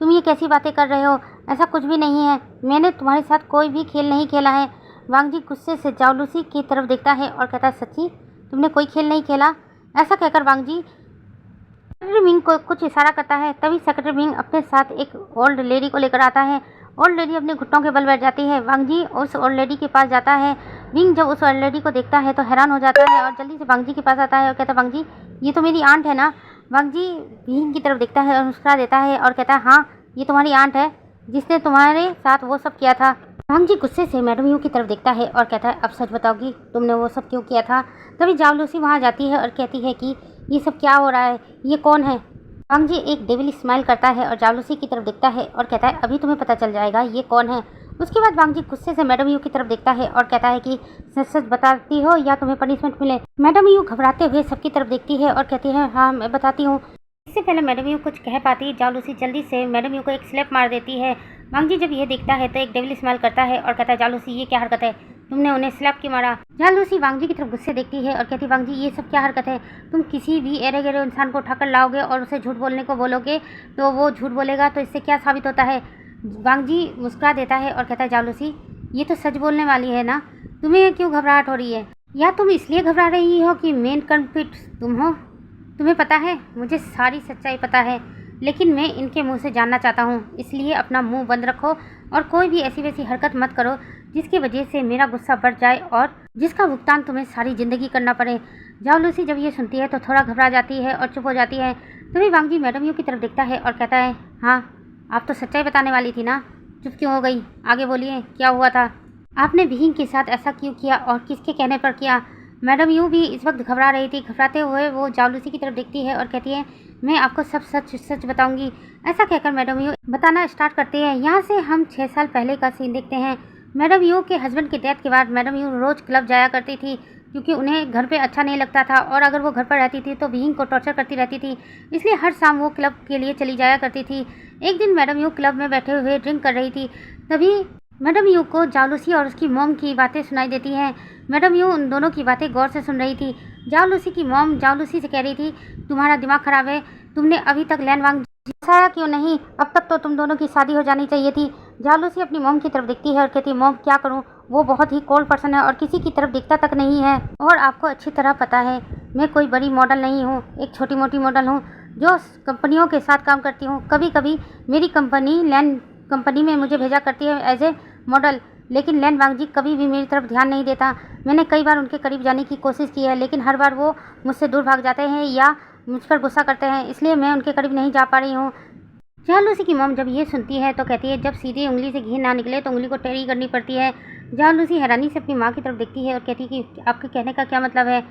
तुम ये कैसी बातें कर रहे हो, ऐसा कुछ भी नहीं है, मैंने तुम्हारे साथ कोई भी खेल नहीं खेला है। वांग जी गुस्से से जावलूसी की तरफ देखता है और कहता है सच्ची तुमने कोई खेल नहीं खेला। ऐसा कहकर वांग जी सेक्रेटरी मिंग को कुछ इशारा करता है। तभी सेक्रेटरी मिंग अपने साथ एक ओल्ड लेडी को लेकर आता है। ओल्ड लेडी अपने घुटनों के बल बैठ जाती है। वांग जी उस ओल्ड लेडी के पास जाता है। विंग जब उस ओल्ड लेडी को देखता है तो हैरान हो जाता है और जल्दी से वांग जी के पास आता है और कहता है वांग जी ये तो मेरी आंट है ना। वांग जी विंग की तरफ देखता है और मुस्कुरा देता है और कहता है हाँ ये तुम्हारी आंट है जिसने तुम्हारे साथ वो सब किया था। वांग जी गुस्से से मैडम यू की तरफ देखता है और कहता है अब सच बताओगी तुमने वो सब क्यों किया था। तभी जावलूसी वहाँ जाती है और कहती है कि ये सब क्या हो रहा है, ये कौन है। वांग जी एक डेविल स्माइल करता है और जावलूसी की तरफ देखता है और कहता है अभी तुम्हें पता चल जाएगा ये कौन है। उसके बाद वांग जी गुस्से से मैडम यू की तरफ देखता है और कहता है कि सच सच बताती हो या तुम्हें पनिशमेंट मिले। मैडम यू घबराते हुए सबकी तरफ देखती है और कहती है हाँ मैं बताती हूँ। इससे पहले मैडम यू कुछ कह पाती जाओ लूसी जल्दी से मैडम यू को एक स्लैप मार देती है। वांग जी जब ये देखता है तो एक डेविल स्माइल करता है और कहता है जाओ लूसी ये क्या हरकत है, तुमने उन्हें स्लैप क्यों मारा। जाओ लूसी वांग जी की तरफ गुस्से देखती है और कहती वांग जी ये सब क्या हरकत है, तुम किसी भी एरे गेरे इंसान को उठाकर लाओगे और उसे झूठ बोलने को बोलोगे तो वो झूठ बोलेगा, तो इससे क्या साबित होता है। वांग जी मुस्कुरा देता है और कहता है जाओ लूसी ये तो सच बोलने वाली है ना, तुम्हें क्यों घबराहट हो रही है, या तुम इसलिए घबरा रही हो कि मेन कल्प्रिट तुम हो। तुम्हें पता है मुझे सारी सच्चाई पता है, लेकिन मैं इनके मुंह से जानना चाहता हूँ, इसलिए अपना मुंह बंद रखो और कोई भी ऐसी वैसी हरकत मत करो जिसकी वजह से मेरा गुस्सा बढ़ जाए और जिसका भुगतान तुम्हें सारी ज़िंदगी करना पड़े। जाओ लूसी जब ये सुनती है तो थोड़ा घबरा जाती है और चुप हो जाती है। तभी वांग जी मैडम यू की तरफ देखता है और कहता है हाँ आप तो सच्चाई बताने वाली थी ना, चुप क्यों हो गई, आगे बोलिए क्या हुआ था, आपने विहिंग के साथ ऐसा क्यों किया और किसके कहने पर किया। मैडम यू भी इस वक्त घबरा रही थी। घबराते हुए वो जाओ लूसी की तरफ देखती है और कहती है मैं आपको सब सच सच बताऊंगी। ऐसा कहकर मैडम यू बताना स्टार्ट करती है। यहाँ से हम 6 साल पहले का सीन देखते हैं। मैडम यू के हस्बैंड की डेथ के बाद मैडम यू रोज़ क्लब जाया करती थी क्योंकि उन्हें घर पे अच्छा नहीं लगता था और अगर वो घर पर रहती थी तो विहिंग को टॉर्चर करती रहती थी, इसलिए हर शाम वो क्लब के लिए चली जाया करती थी। एक दिन मैडम यू क्लब में बैठे हुए ड्रिंक कर रही थी, तभी मैडम यू को जाओ लूसी और उसकी मॉम की बातें सुनाई देती हैं। मैडम यू उन दोनों की बातें गौर से सुन रही थी। जाओ लूसी की मॉम जाओ लूसी से कह रही थी तुम्हारा दिमाग खराब है, तुमने अभी तक लैन वांग फंसाया क्यों नहीं, अब तक तो तुम दोनों की शादी हो जानी चाहिए थी। जाओ लूसी अपनी मॉम की तरफ देखती है और कहती है मॉम क्या करूं, वो बहुत ही कोल्ड पर्सन है और किसी की तरफ देखता तक नहीं है, और आपको अच्छी तरह पता है मैं कोई बड़ी मॉडल नहीं हूँ, एक छोटी मोटी मॉडल हूँ जो कंपनियों के साथ काम करती हूँ। कभी कभी मेरी कंपनी लैन कंपनी में मुझे भेजा करती है एज ए मॉडल, लेकिन लैन वांग जी कभी भी मेरी तरफ ध्यान नहीं देता। मैंने कई बार उनके करीब जाने की कोशिश की है, लेकिन हर बार वो मुझसे दूर भाग जाते हैं या मुझ पर गुस्सा करते हैं, इसलिए मैं उनके करीब नहीं जा पा रही हूँ। जाओ लूसी की मॉम जब ये सुनती है तो कहती है जब सीधी उंगली से घी ना निकले तो उंगली को टेढ़ी करनी पड़ती है। जाओ लूसी हैरानी से अपनी माँ की तरफ देखती है और कहती है कि आपके कहने का क्या मतलब है।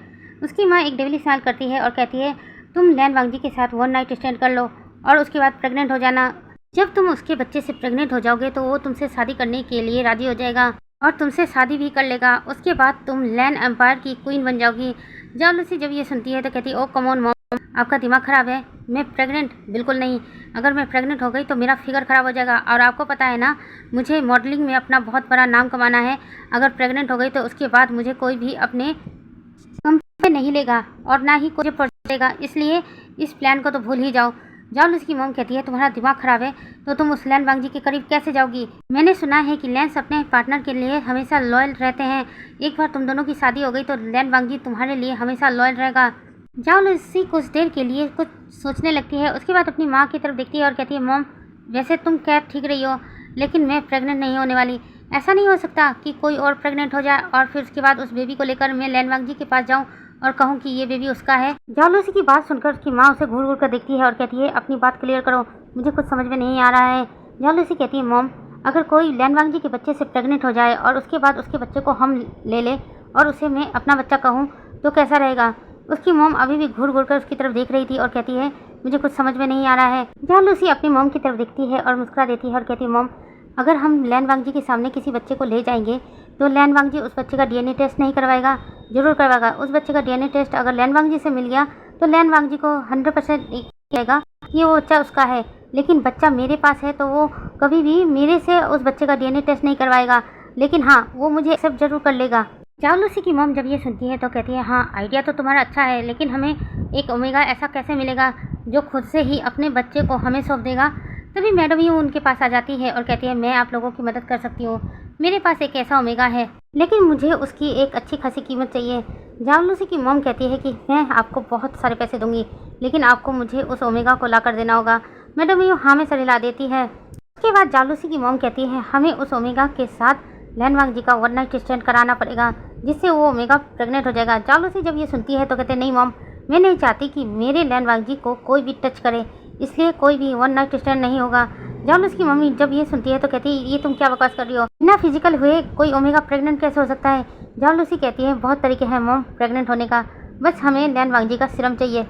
उसकी माँ एक डेविली स्माइल करती है और कहती है तुम लैन वांग जी के साथ 1 नाइट स्टैंड कर लो और उसके बाद प्रेग्नेंट हो जाना। जब तुम उसके बच्चे से प्रेग्नेंट हो जाओगे तो वो तुमसे शादी करने के लिए राजी हो जाएगा और तुमसे शादी भी कर लेगा। उसके बाद तुम लैन एम्पायर की क्वीन बन जाओगी। जाओ लूसी जब ये सुनती है तो कहती है ओ कम ऑन मॉम, आपका दिमाग ख़राब है, मैं प्रेग्नेंट बिल्कुल नहीं, अगर मैं प्रेग्नेंट हो गई तो मेरा फिगर ख़राब हो जाएगा और आपको पता है ना मुझे मॉडलिंग में अपना बहुत बड़ा नाम कमाना है। अगर प्रेग्नेंट हो गई तो उसके बाद मुझे कोई भी अपने कंपनी पे नहीं लेगा और ना ही कोई प्रोजेक्ट देगा, इसलिए इस प्लान को तो भूल ही जाओ। जाओ लूसी मॉम कहती है तुम्हारा दिमाग ख़राब है तो तुम उस लैन वांग जी के करीब कैसे जाओगी। मैंने सुना है कि लैंस अपने पार्टनर के लिए हमेशा लॉयल रहते हैं, एक बार तुम दोनों की शादी हो गई तो लैन वांग जी तुम्हारे लिए हमेशा लॉयल रहेगा। जाओ लूसी कुछ देर के लिए कुछ सोचने लगती है, उसके बाद अपनी माँ की तरफ देखती है और कहती है मॉम वैसे तुम कह ठीक रही हो, लेकिन मैं प्रेग्नेंट नहीं होने वाली। ऐसा नहीं हो सकता कि कोई और प्रेग्नेंट हो जाए और फिर उसके बाद उस बेबी को लेकर मैं लैन वांग जी के पास जाऊँ और कहूँ कि ये बेबी उसका है। जाओ लूसी की बात सुनकर उसकी माँ उसे घूर घूर कर देखती है और कहती है अपनी बात क्लियर करो, मुझे कुछ समझ में नहीं आ रहा है। जाओ लूसी कहती है मॉम अगर कोई लैन वांग जी के बच्चे से प्रेग्नेंट हो जाए और उसके बाद उसके बच्चे को हम ले लें और उसे मैं अपना बच्चा कहूँ तो कैसा रहेगा। उसकी मॉम अभी भी घूर घूर कर उसकी तरफ देख रही थी और कहती है मुझे कुछ समझ में नहीं आ रहा है। जाओ लूसी अपनी मॉम की तरफ देखती है और मुस्कुरा देती है और कहती है मॉम अगर हम लैन वांग जी के सामने किसी बच्चे को ले जाएंगे तो लैन वांग जी उस बच्चे का डीएनए टेस्ट नहीं करवाएगा, जरूर करवाएगा। उस बच्चे का डीएनए टेस्ट अगर लैन वांग जी से मिल गया तो लैन वांग जी को 100% कहेगा कि वो बच्चा उसका है, लेकिन बच्चा मेरे पास है तो वो कभी भी मेरे से उस बच्चे का डीएनए टेस्ट नहीं करवाएगा, लेकिन हाँ वो मुझे एक्सेप्ट जरूर कर लेगा। जाओ लूसी की मॉम जब ये सुनती है तो कहती है हाँ आइडिया तो तुम्हारा अच्छा है, लेकिन हमें एक ओमेगा ऐसा कैसे मिलेगा जो खुद से ही अपने बच्चे को हमें सौंप देगा। तभी मैडम यू उनके पास आ जाती है और कहती है मैं आप लोगों की मदद कर सकती हूँ, मेरे पास एक ऐसा ओमेगा है, लेकिन मुझे उसकी एक अच्छी खासी कीमत चाहिए। जाओ लूसी की मॉम कहती है कि मैं आपको बहुत सारे पैसे दूंगी, लेकिन आपको मुझे उस ओमेगा को ला कर देना होगा। मैडम यू हाँ में सर हिला देती है। उसके बाद जाओ लूसी की मॉम कहती है हमें उस ओमेगा के साथ लैन वांग जी का 1 नाइट स्टैंड कराना पड़ेगा, जिससे वो ओमेगा प्रेग्नेंट हो जाएगा। जाओ लूसी जब ये सुनती है तो कहते नहीं मॉम मैं नहीं चाहती कि मेरे लैन वांग जी को कोई भी टच करे, इसलिए कोई भी 1 नाइट स्टैंड नहीं होगा। जाओ लूसी की मम्मी जब ये सुनती है तो कहती है ये तुम क्या बकवास कर रही हो, बिना फिजिकल हुए कोई ओमेगा प्रेग्नेंट कैसे हो सकता है। जाओ लूसी कहती है बहुत तरीके हैं मॉम प्रेग्नेंट होने का, बस हमें लैन वांग जी का सीरम चाहिए।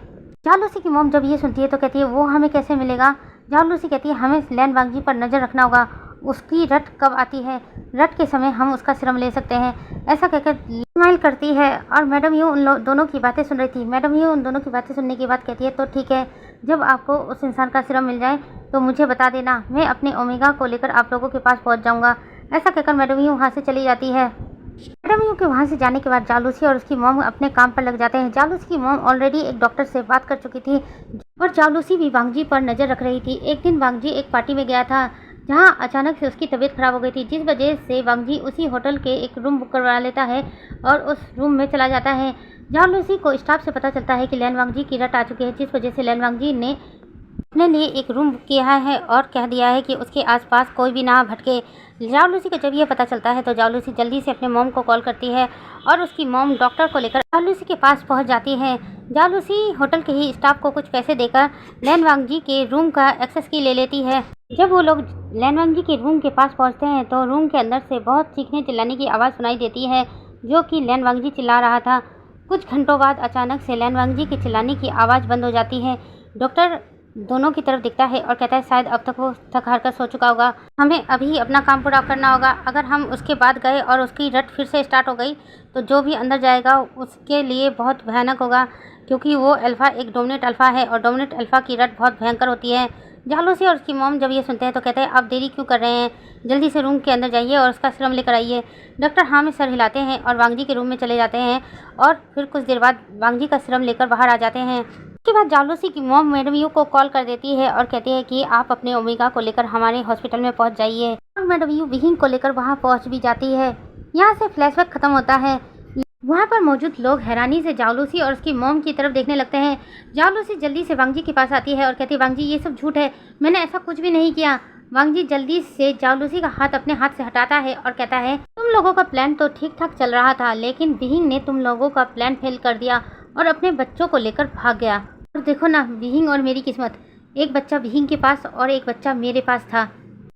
जाओ लूसी की मॉम जब ये सुनती है तो कहती है वो हमें कैसे मिलेगा। जाओ लूसी कहती है हमें लैन वांग जी पर नज़र रखना होगा उसकी रट कब आती है, रट के समय हम उसका श्रम ले सकते हैं। ऐसा कहकर स्माइल करती है और मैडम यू उन दोनों की बातें सुन रही थी। मैडम यू उन दोनों की बातें सुनने के बाद कहती है, तो ठीक है, जब आपको उस इंसान का श्रम मिल जाए तो मुझे बता देना, मैं अपने ओमेगा को लेकर आप लोगों के पास पहुंच जाऊंगा। ऐसा कहकर मैडम यू वहाँ से चली जाती है। मैडम यू के वहाँ से जाने के बाद जालूसी और उसकी मॉम अपने काम पर लग जाते हैं। जालूसी की मॉम ऑलरेडी एक डॉक्टर से बात कर चुकी थी और जालूसी भी वांगजी पर नज़र रख रही थी। एक दिन वांगजी एक पार्टी में गया था जहाँ अचानक से उसकी तबीयत खराब हो गई थी, जिस वजह से वांगजी उसी होटल के एक रूम बुक करवा लेता है और उस रूम में चला जाता है। जालूसी को स्टाफ से पता चलता है कि लैन वांगजी की रट आ चुकी है, जिस वजह से लैन वांगजी ने अपने लिए एक रूम बुक किया है और कह दिया है कि उसके आसपास कोई भी ना भटके। जालूसी को जब ये पता चलता है तो जालूसी जल्दी से अपने मॉम को कॉल करती है और उसकी मॉम डॉक्टर को लेकर जालूसी के पास पहुंच जाती है। जालूसी होटल के ही स्टाफ को कुछ पैसे देकर लैन वांगजी के रूम का एक्सेस की ले लेती है। जब वो लोग लैन वांगजी के रूम के पास पहुंचते हैं तो रूम के अंदर से बहुत चीखने चिल्लाने की आवाज़ सुनाई देती है, जो कि लैन वांगजी चिल्ला रहा था। कुछ घंटों बाद अचानक से लैन वांगजी के चिल्लाने की आवाज़ बंद हो जाती है। डॉक्टर दोनों की तरफ दिखता है और कहता है, शायद अब तक वो थक हार कर सो चुका होगा, हमें अभी अपना काम पूरा करना होगा। अगर हम उसके बाद गए और उसकी रट फिर से स्टार्ट हो गई तो जो भी अंदर जाएगा उसके लिए बहुत भयानक होगा, क्योंकि वो अल्फ़ा एक डोमिनेट अल्फ़ा है और डोमिनेट अल्फ़ा की रट बहुत भयंकर होती है। जालूसी और उसकी मॉम जब ये सुनते हैं तो कहते हैं, आप देरी क्यों कर रहे हैं, जल्दी से रूम के अंदर जाइए और उसका श्रम लेकर आइए। डॉक्टर हाँ में सर हिलाते हैं और वांगजी के रूम में चले जाते हैं और फिर कुछ देर बाद वांगजी का श्रम लेकर बाहर आ जाते हैं। उसके बाद जालूसी की मॉम मैडम यू को कॉल कर देती है और कहती है कि आप अपने ओमेगा को लेकर हमारे हॉस्पिटल में पहुंच जाइए और मैडम यू विहिंग को लेकर वहां पहुंच भी जाती है। यहां से फ्लैशबैक खत्म होता है। वहां पर मौजूद लोग हैरानी से जालूसी और उसकी मॉम की तरफ देखने लगते हैं। जालूसी जल्दी से वांगजी के पास आती है और कहती है, वांगजी ये सब झूठ है, मैंने ऐसा कुछ भी नहीं किया। वांगजी जल्दी से जालूसी का हाथ अपने हाथ से हटाता है और कहता है, तुम लोगों का प्लान तो ठीक ठाक चल रहा था, लेकिन विहिंग ने तुम लोगों का प्लान फेल कर दिया और अपने बच्चों को लेकर भाग गया। और देखो ना, विहिंग और मेरी किस्मत, एक बच्चा विहिंग के पास और एक बच्चा मेरे पास था।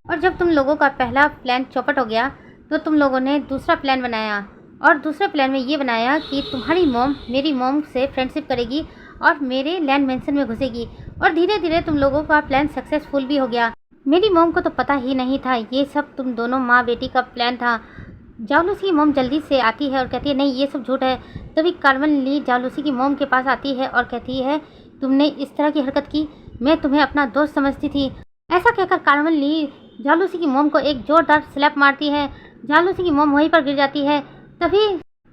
और जब तुम लोगों का पहला प्लान चौपट हो गया तो तुम लोगों ने दूसरा प्लान बनाया और दूसरे प्लान में ये बनाया कि तुम्हारी मॉम मेरी मॉम से फ्रेंडशिप करेगी और मेरे लैंड मेंशन में घुसेगी और धीरे धीरे तुम लोगों का प्लान सक्सेसफुल भी हो गया। मेरी मॉम को तो पता ही नहीं था ये सब तुम दोनों माँ बेटी का प्लान था। जालूसी की मॉम जल्दी से आती है और कहती है, नहीं ये सब झूठ है। तभी कार्मेन ली जालूसी की मॉम के पास आती है और कहती है, तुमने इस तरह की हरकत की, मैं तुम्हें अपना दोस्त समझती थी। ऐसा कहकर कार्मेन ली जालूसी की मॉम को एक जोरदार स्लैप मारती है। जालूसी की मॉम वहीं पर गिर जाती है। तभी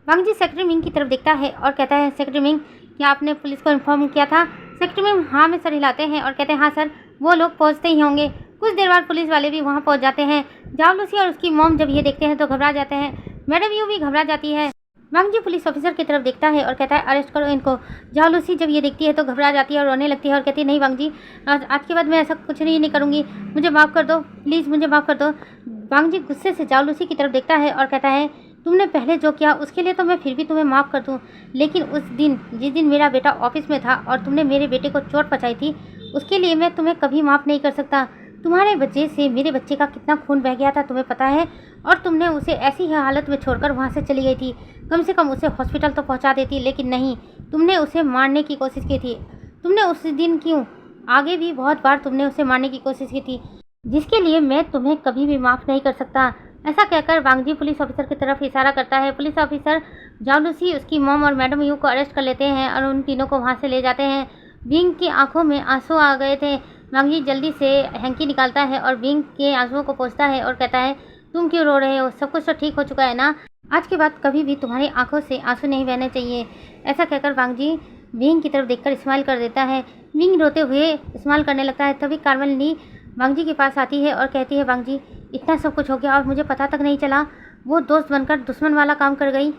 वांगजी सेक्रेटरी मिंग की तरफ देखता है और कहता है, सेक्रेटरी मिंग क्या आपने पुलिस को इन्फॉर्म किया था? सेक्रेटरी मिंग हाँ में सर हिलाते हैं और कहते हैं, हाँ सर, वो लोग पहुंचते ही होंगे। कुछ देर बाद पुलिस वाले भी वहां पहुंच जाते हैं। जालूसी और उसकी मॉम जब ये देखते हैं तो घबरा जाते हैं। मैडम यू भी घबरा जाती है। वांगजी पुलिस ऑफिसर की तरफ देखता है और कहता है, अरेस्ट करो इनको। जालूसी जब ये देखती है तो घबरा जाती है और रोने लगती है और कहती है, नहीं वांगजी, आज के बाद मैं ऐसा कुछ नहीं करूँगी, मुझे माफ़ कर दो, प्लीज़ मुझे माफ़ कर दो। वांगजी गुस्से से जालूसी की तरफ देखता है और कहता है, तुमने पहले जो किया उसके लिए तो मैं फिर भी तुम्हें माफ़ कर दूं, लेकिन उस दिन जिस दिन मेरा बेटा ऑफिस में था और तुमने मेरे बेटे को चोट पहुंचाई थी, उसके लिए मैं तुम्हें कभी माफ़ नहीं कर सकता। तुम्हारे वजह से मेरे बच्चे का कितना खून बह गया था तुम्हें पता है, और तुमने उसे ऐसी ही हालत में छोड़कर वहाँ से चली गई थी। कम से कम उसे हॉस्पिटल तो पहुँचा देती, लेकिन नहीं, तुमने उसे मारने की कोशिश की थी। तुमने उस दिन क्यों, आगे भी बहुत बार तुमने उसे मारने की कोशिश की थी, जिसके लिए मैं तुम्हें कभी भी माफ़ नहीं कर सकता। ऐसा कहकर वांगजी पुलिस ऑफिसर की तरफ इशारा करता है। पुलिस ऑफिसर जालूसी, उसकी मॉम और मैडम यू को अरेस्ट कर लेते हैं और उन तीनों को वहाँ से ले जाते हैं। विंग की आंखों में आंसू आ गए थे। वांगजी जल्दी से हैंकी निकालता है और विंग के आंसुओं को पोंछता है और कहता है, तुम क्यों रो रहे हो, सब कुछ तो ठीक हो चुका है ना, आज के बाद कभी भी तुम्हारी आंखों से आंसू नहीं बहने चाहिए। ऐसा कहकर वांगजी विंग की तरफ देखकर स्माइल कर देता है। विंग रोते हुए स्माइल करने लगता है। तभी कार्मेन ली वांगजी के पास आती है और कहती है, वांगजी इतना सब कुछ हो गया और मुझे पता तक नहीं चला, वो दोस्त बनकर दुश्मन वाला काम कर गई।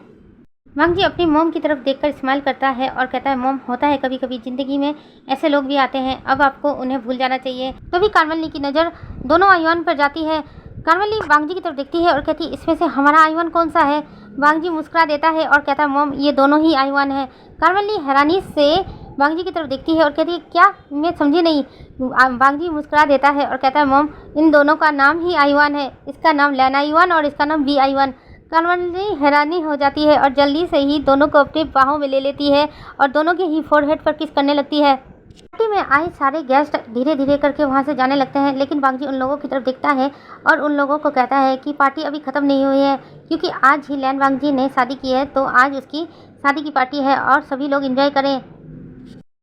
वांगजी अपनी मॉम की तरफ देखकर स्माइल करता है और कहता है, मॉम होता है कभी कभी ज़िंदगी में ऐसे लोग भी आते हैं, अब आपको उन्हें भूल जाना चाहिए। तभी कार्मेन ली की नज़र दोनों आईवान पर जाती है। कार्मेन ली वांगजी की तरफ देखती है और कहती है, इसमें से हमारा आईवान कौन सा है? वांगजी मुस्कुरा देता है और कहता है, मॉम ये दोनों ही आईवान है। कार्मेन ली हैरानी से वांगजी की तरफ देखती है और कहती है, क्या, मैं समझी नहीं। वांगजी मुस्कुरा देता है और कहता है, मॉम इन दोनों का नाम ही आईवान है, इसका नाम लैन आईवान और इसका नाम वी आईवान। कार्मेन ली हैरानी हो जाती है और जल्दी से ही दोनों को अपनी बाहों में ले लेती है और दोनों के ही फोरहेड पर किस करने लगती है। पार्टी में आए सारे गेस्ट धीरे धीरे करके वहाँ से जाने लगते हैं, लेकिन वांगजी उन लोगों की तरफ देखता है और उन लोगों को कहता है कि पार्टी अभी ख़त्म नहीं हुई है, क्योंकि आज ही लैन वांगजी ने शादी की है, तो आज उसकी शादी की पार्टी है और सभी लोग एंजॉय करें।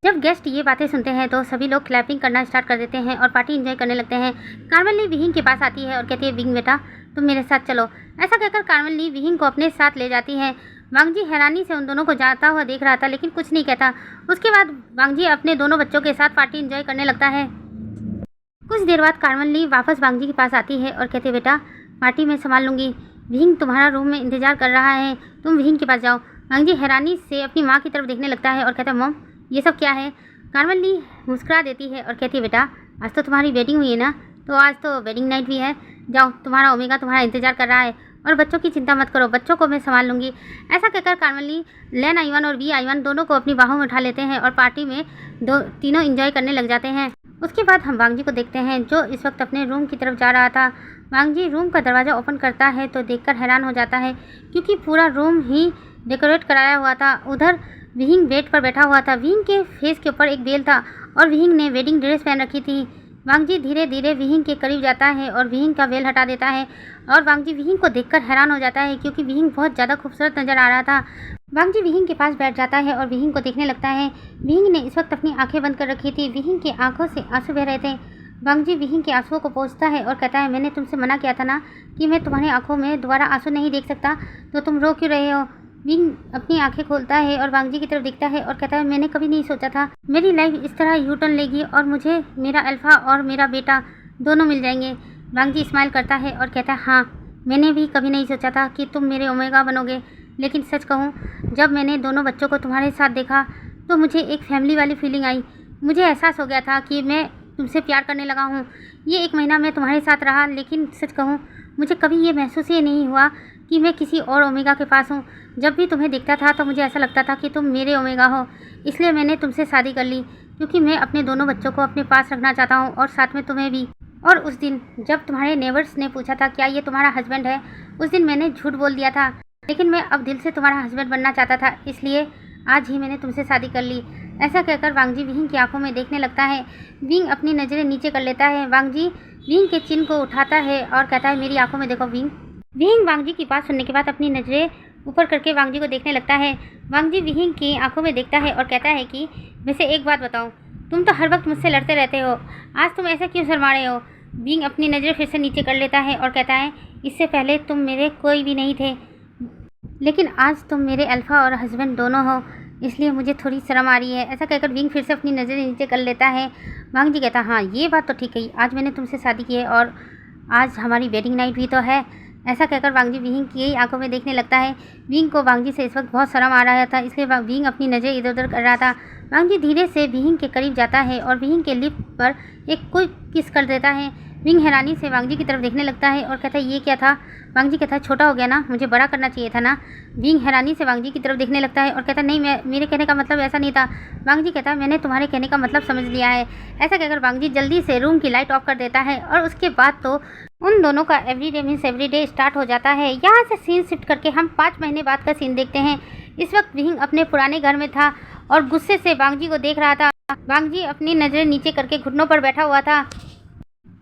जब गेस्ट ये बातें सुनते हैं तो सभी लोग क्लैपिंग करना स्टार्ट कर देते हैं और पार्टी एंजॉय करने लगते हैं। कार्मेल ली विहिंग के पास आती है और कहती है, विहिंग बेटा तुम मेरे साथ चलो। ऐसा कहकर कार्मेल ली विहिंग को अपने साथ ले जाती है। वांगजी हैरानी से उन दोनों को जाता हुआ देख रहा था, लेकिन कुछ नहीं कहता। उसके बाद वांगजी अपने दोनों बच्चों के साथ पार्टी एंजॉय करने लगता है। कुछ देर बाद कार्मेल ली वापस वांगजी के पास आती है और कहती है, बेटा पार्टी मैं संभाल लूँगी, विहिंग तुम्हारा रूम में इंतजार कर रहा है, तुम विहिंग के पास जाओ। वांगजी हैरानी से अपनी माँ की तरफ देखने लगता है और कहता है, मॉम ये सब क्या है। कार्मेल ली मुस्कुरा देती है और कहती है, बेटा आज तो तुम्हारी वेडिंग हुई है ना, तो आज तो वेडिंग नाइट भी है, जाओ तुम्हारा ओमेगा तुम्हारा इंतजार कर रहा है, और बच्चों की चिंता मत करो, बच्चों को मैं संभाल लूँगी। ऐसा कहकर कार्मेल ली लैन आइवान और वी आइवान दोनों को अपनी बाहों में उठा लेते हैं और पार्टी में तीनों इंजॉय करने लग जाते हैं। उसके बाद हम वांगजी को देखते हैं जो इस वक्त अपने रूम की तरफ जा रहा था। वांगजी रूम का दरवाज़ा ओपन करता है तो देखकर हैरान हो जाता है, क्योंकि पूरा रूम ही डेकोरेट कराया हुआ था। उधर विहिंग बेड पर बैठा हुआ था, विहिंग के फेस के ऊपर एक बेल था और विहिंग ने वेडिंग ड्रेस पहन रखी थी। वांगजी धीरे धीरे विहिंग के करीब जाता है और विहिंग का वेल हटा देता है और वांगजी विहिंग को देखकर हैरान हो जाता है, क्योंकि विहिंग बहुत ज़्यादा खूबसूरत नज़र आ रहा था। वांगजी विहिंग के पास बैठ जाता है और विहिंग को देखने लगता है। विहिंग ने इस वक्त अपनी आंखें बंद कर रखी थी, विहिंग की आंखों से आंसू बह रहे थे। वांगजी विहिंग के आंसुओं को पोंछता है और कहता है, मैंने तुमसे मना किया था ना कि मैं तुम्हारी आंखों में दोबारा आंसू नहीं देख सकता, तो तुम रो क्यों रहे हो। विहिंग अपनी आंखें खोलता है और वांगजी की तरफ देखता है और कहता है, मैंने कभी नहीं सोचा था मेरी लाइफ इस तरह यू टर्न लेगी और मुझे मेरा अल्फा और मेरा बेटा दोनों मिल जाएंगे। वांगजी स्माइल करता है और कहता है, हाँ मैंने भी कभी नहीं सोचा था कि तुम मेरे ओमेगा बनोगे, लेकिन सच कहूँ जब मैंने दोनों बच्चों को तुम्हारे साथ देखा तो मुझे एक फैमिली वाली फीलिंग आई। मुझे एहसास हो गया था कि मैं तुमसे प्यार करने लगा हूँ। ये 1 महीना मैं तुम्हारे साथ रहा, लेकिन सच कहूँ मुझे कभी ये महसूस ही नहीं हुआ कि मैं किसी और ओमेगा के पास हूँ। जब भी तुम्हें देखता था तो मुझे ऐसा लगता था कि तुम मेरे ओमेगा हो, इसलिए मैंने तुमसे शादी कर ली, क्योंकि मैं अपने दोनों बच्चों को अपने पास रखना चाहता हूँ और साथ में तुम्हें भी। और उस दिन जब तुम्हारे नेबर्स ने पूछा था क्या ये तुम्हारा हस्बैंड है, उस दिन मैंने झूठ बोल दिया था, लेकिन मैं अब दिल से तुम्हारा हस्बैंड बनना चाहता था, इसलिए आज ही मैंने तुमसे शादी कर ली। ऐसा कहकर वांगजी विहिंग की आंखों में देखने लगता है। विहिंग अपनी नज़रें नीचे कर लेता है। वांगजी विहिंग के चिन्ह को उठाता है और कहता है, मेरी आंखों में देखो विहिंग। विहिंग वांगजी की बात सुनने के बाद अपनी नज़रें ऊपर करके वांगजी को देखने लगता है। वांगजी विहिंग की आंखों में देखता है और कहता है कि वैसे एक बात बताऊं, तुम तो हर वक्त मुझसे लड़ते रहते हो, आज तुम ऐसा क्यों शर्मा रहे हो। विहिंग अपनी नज़र फिर से नीचे कर लेता है और कहता है, इससे पहले तुम मेरे कोई भी नहीं थे, लेकिन आज तुम मेरे अल्फा और हस्बैंड दोनों हो, इसलिए मुझे थोड़ी शर्म आ रही है। ऐसा कहकर विहिंग फिर से अपनी नज़रें नीचे कर लेता है। वांगजी कहता है, हाँ ये बात तो ठीक है, आज मैंने तुमसे शादी की है और आज हमारी वेडिंग नाइट भी तो है। ऐसा कहकर वांगजी विहिंग की आंखों में देखने लगता है। विहिंग को वांगजी से इस वक्त बहुत शर्म आ रहा था, इसलिए विहिंग अपनी नज़र इधर उधर कर रहा था। वांगजी धीरे से विहिंग के करीब जाता है और विहिंग के लिप पर एक कोई किस कर देता है। विहिंग हैरानी से वांगजी की तरफ देखने लगता है और कहता है, ये क्या था। वांगजी कहता है, छोटा हो गया ना, मुझे बड़ा करना चाहिए था ना। विहिंग हैरानी से वांगजी की तरफ देखने लगता है और कहता है, नहीं मेरे कहने का मतलब ऐसा नहीं था। वांगजी कहता है, मैंने तुम्हारे कहने का मतलब समझ लिया है। ऐसा कहकर वांगजी जल्दी से रूम की लाइट ऑफ कर देता है और उसके बाद तो उन दोनों का एवरीडे मीन्स एवरीडे स्टार्ट हो जाता है। यहाँ से सीन शिफ्ट करके हम 5 महीने बाद का सीन देखते हैं। इस वक्त विहिंग अपने पुराने घर में था और गुस्से से वांगजी को देख रहा था। वांगजी अपनी नज़रें नीचे करके घुटनों पर बैठा हुआ था।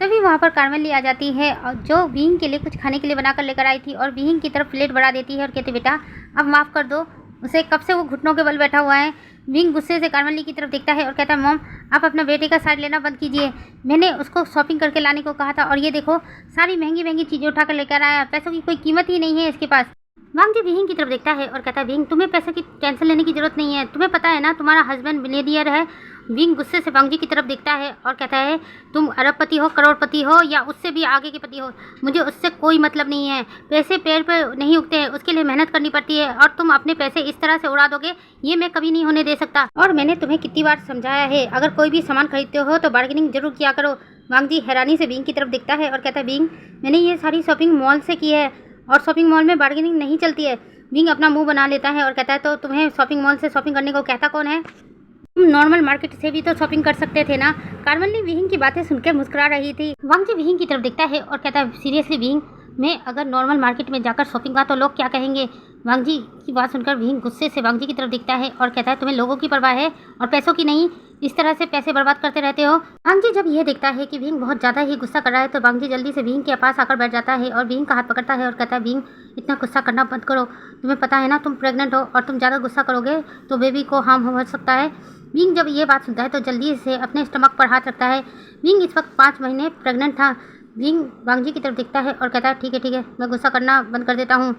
तभी वहाँ पर कार्मेल ली आ जाती है और जो विहिंग के लिए कुछ खाने के लिए बनाकर लेकर आई थी और विहिंग की तरफ प्लेट बढ़ा देती है और कहती, बेटा अब माफ़ कर दो उसे, कब से वो घुटनों के बल बैठा हुआ है। विहिंग गुस्से से कार्मेल ली की तरफ देखता है और कहता है, मॉम आप अपना बेटे का साइड लेना बंद कीजिए, मैंने उसको शॉपिंग करके लाने को कहा था और ये देखो सारी महंगी महंगी चीज़ें उठा कर लेकर आया, पैसों की कोई कीमत ही नहीं है इसके पास। वांगजी विहिंग की तरफ देखता है और कहता है, विहिंग तुम्हें पैसे की टेंशन लेने की जरूरत नहीं है, तुम्हें पता है ना तुम्हारा हस्बैंड मिलियनियर है। विहिंग गुस्से से वांगजी की तरफ देखता है और कहता है, तुम अरबपति हो, करोड़पति हो या उससे भी आगे के पति हो, मुझे उससे कोई मतलब नहीं है। पैसे पैर पर नहीं उगते हैं, उसके लिए मेहनत करनी पड़ती है और तुम अपने पैसे इस तरह से उड़ा दोगे, ये मैं कभी नहीं होने दे सकता। और मैंने तुम्हें कितनी बार समझाया है, अगर कोई भी सामान खरीदते हो तो बार्गेनिंग जरूर किया करो। वांगजी हैरानी से विहिंग की तरफ देखता है और कहता है, विहिंग मैंने ये सारी शॉपिंग मॉल से की है और शॉपिंग मॉल में बार्गेनिंग नहीं चलती है। विहिंग अपना मुंह बना लेता है और कहता है, तो तुम्हें शॉपिंग मॉल से शॉपिंग करने को कहता कौन है, तुम नॉर्मल मार्केट से भी तो शॉपिंग कर सकते थे ना। कार्मेल ली विहिंग की बातें सुनकर मुस्कुरा रही थी। वांगजी विहिंग की तरफ देखता है और कहता है, सीरियसली विहिंग, मैं अगर नॉर्मल मार्केट में जाकर शॉपिंग का तो लोग क्या कहेंगे। वांगजी की बात सुनकर विहिंग गुस्से से वांगजी की तरफ देखता है और कहता है, तुम्हें लोगों की परवाह है और पैसों की नहीं। इस तरह से पैसे बर्बाद करते रहते हो। वांगजी जब ये देखता है कि भींग बहुत ज़्यादा ही गुस्सा कर रहा है तो वांगजी जल्दी से भींग के पास आकर बैठ जाता है और भींग का हाथ पकड़ता है और कहता है, भींग इतना गुस्सा करना बंद करो, तुम्हें पता है ना तुम प्रेग्नेंट हो और तुम ज़्यादा गुस्सा करोगे तो बेबी को हार्म हो सकता है। भींग जब ये बात सुनता है तो जल्दी से अपने स्टमक पर हाथ रखता है। भींग इस वक्त 5 महीने प्रेग्नेंट था। भींग वांगजी की तरफ देखता है और कहता है, ठीक है मैं गुस्सा करना बंद कर देता हूँ।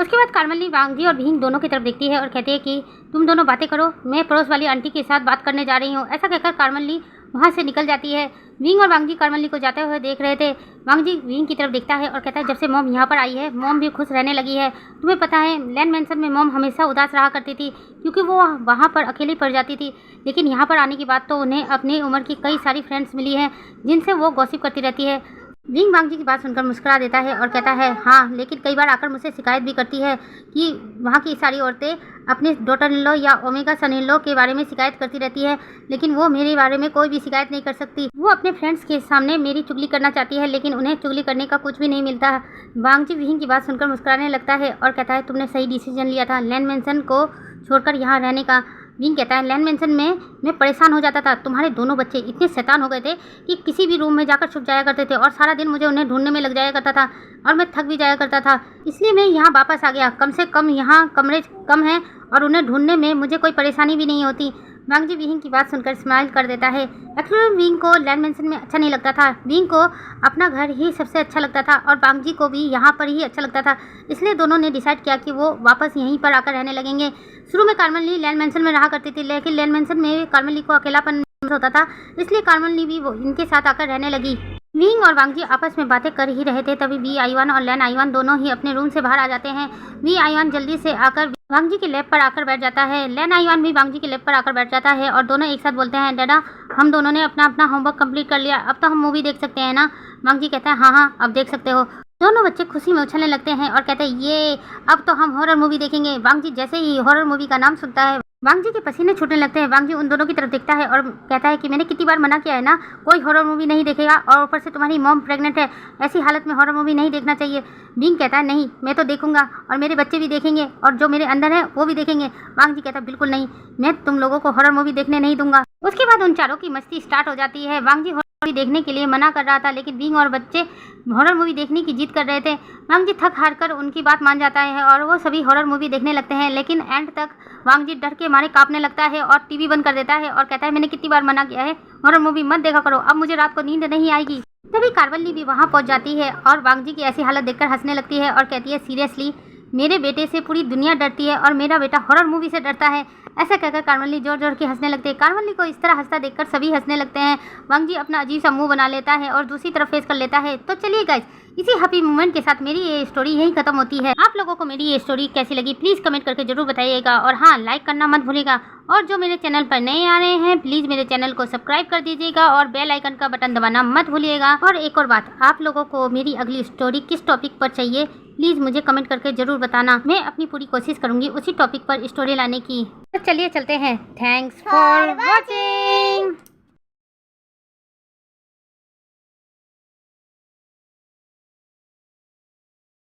उसके बाद कार्मली वांगजी और भींग दोनों की तरफ देखती है और कहती है कि तुम दोनों बातें करो, मैं पड़ोस वाली आंटी के साथ बात करने जा रही हूँ। ऐसा कहकर कार्मली वहाँ से निकल जाती है। भींग और वांगजी कार्मली को जाते हुए देख रहे थे। वांगजी भींग की तरफ देखता है और कहता है, जब से मॉम यहाँ पर आई है मॉम भी खुश रहने लगी है। तुम्हें पता है लैंड मैंसन में मॉम हमेशा उदास रहा करती थी क्योंकि वो वहाँ पर अकेली पड़ जाती थी, लेकिन यहाँ पर आने के बाद तो उन्हें अपनी उम्र की कई सारी फ्रेंड्स मिली हैं जिनसे वो गॉसिप करती रहती है। भींग वांगजी की बात सुनकर मुस्कुरा देता है और कहता है, हाँ लेकिन कई बार आकर मुझसे शिकायत भी करती है कि वहाँ की सारी औरतें अपने डॉटर इन लॉ या ओमेगा सन इन लॉ के बारे में शिकायत करती रहती है, लेकिन वो मेरे बारे में कोई भी शिकायत नहीं कर सकती। वो अपने फ्रेंड्स के सामने मेरी चुगली करना चाहती है लेकिन उन्हें चुगली करने का कुछ भी नहीं मिलता। वांगजी भींग की बात सुनकर मुस्कुराने लगता है और कहता है, तुमने सही डिसीजन लिया था लैंड मैंसन को छोड़कर यहाँ रहने का। भींग कहता है, लैंड मैंसन में मैं परेशान हो जाता था, तुम्हारे दोनों बच्चे इतने शैतान हो गए थे कि किसी भी रूम में जाकर छुप जाया करते थे और सारा दिन मुझे उन्हें ढूंढने में लग जाया करता था और मैं थक भी जाया करता था, इसलिए मैं यहाँ वापस आ गया। कम से कम यहाँ कमरे कम हैं और उन्हें ढूंढने में मुझे कोई परेशानी भी नहीं होती। वांगजी भींग की बात सुनकर स्माइल कर देता है। एक्चुअली भींग को लैंड मैंसन में अच्छा नहीं लगता था, भींग को अपना घर ही सबसे अच्छा लगता था और वांगजी को भी यहाँ पर ही अच्छा लगता था, इसलिए दोनों ने डिसाइड किया कि वो वापस यहीं पर आकर रहने लगेंगे। शुरू में कार्मली लैंड मैंसन में रहा करती थी लेकिन लैंड मैंसन में कार्मली को अकेलापन महसूस होता था, इसलिए कार्मली भी वो इनके साथ आकर रहने लगी। भींग और वांगजी आपस में बातें कर ही रहे थे तभी वी आईवान और लैन आईवान दोनों ही अपने रूम से बाहर आ जाते हैं। वी आईवान जल्दी से आकर वांगजी के लैब पर आकर बैठ जाता है। लैन आईवान भी वांगजी के लैब पर आकर बैठ जाता है और दोनों एक साथ बोलते हैं, डैडा हम दोनों ने अपना होमवर्क कंप्लीट कर लिया, अब तो हम मूवी देख सकते हैं ना। वांगजी कहता है, हाँ अब देख सकते हो। दोनों बच्चे खुशी में उछलने लगते हैं और कहते हैं, ये अब तो हम हॉरर मूवी देखेंगे। वांगजी जैसे ही हॉरर मूवी का नाम सुनता है वांगजी के पसीने छूटने लगते हैं। वांगजी उन दोनों की तरफ देखता है और कहता है कि मैंने कितनी बार मना किया है ना, कोई हॉरर मूवी नहीं देखेगा और ऊपर से तुम्हारी मॉम प्रेग्नेंट है, ऐसी हालत में हॉरर मूवी नहीं देखना चाहिए। भींग कहता है, नहीं मैं तो देखूंगा और मेरे बच्चे भी देखेंगे और जो मेरे अंदर है वो भी देखेंगे। वांगजी कहता है, बिल्कुल नहीं, मैं तुम लोगों को हॉरर मूवी देखने नहीं दूंगा। उसके बाद उन चारों की मस्ती स्टार्ट हो जाती है। वांगजी हॉरर मूवी देखने के लिए मना कर रहा था लेकिन भींग और बच्चे हॉरर मूवी देखने की जिद कर रहे थे। वांगजी थक हार कर उनकी बात मान जाता है और वो सभी हॉरर मूवी देखने लगते हैं, लेकिन एंड तक वांगजी डर के मारे कांपने लगता है और टीवी बंद कर देता है और कहता है, मैंने कितनी बार मना किया है, हॉरर मूवी मत देखा करो, अब मुझे रात को नींद नहीं आएगी। तभी कार्वली भी वहाँ पहुँच जाती है और वांगजी की ऐसी हालत देखकर हंसने लगती है और कहती है, सीरियसली मेरे बेटे से पूरी दुनिया डरती है और मेरा बेटा हॉरर मूवी से डरता है। ऐसा कहकर कार्मली जोर जोर के हंसने लगते हैं। कार्मली को इस तरह हंसता देखकर सभी हंसने लगते हैं। वांगजी अपना अजीब सा मुंह बना लेता है और दूसरी तरफ फेस कर लेता है। तो चलिए गाइस, इसी हैप्पी मोमेंट के साथ मेरी ये स्टोरी यहीं खत्म होती है। आप लोगों को मेरी ये स्टोरी कैसी लगी प्लीज़ कमेंट करके जरूर बताइएगा और हाँ, लाइक करना मत भूलिएगा और जो मेरे चैनल पर नए आ रहे हैं प्लीज़ मेरे चैनल को सब्सक्राइब कर दीजिएगा और बेल आइकन का बटन दबाना मत भूलिएगा। और एक और बात, आप लोगों को मेरी अगली स्टोरी किस टॉपिक पर चाहिए प्लीज़ मुझे कमेंट करके ज़रूर बताना। मैं अपनी पूरी कोशिश करूँगी उसी टॉपिक पर स्टोरी लाने की। तो चलिए चलते हैं। Thanks for watching.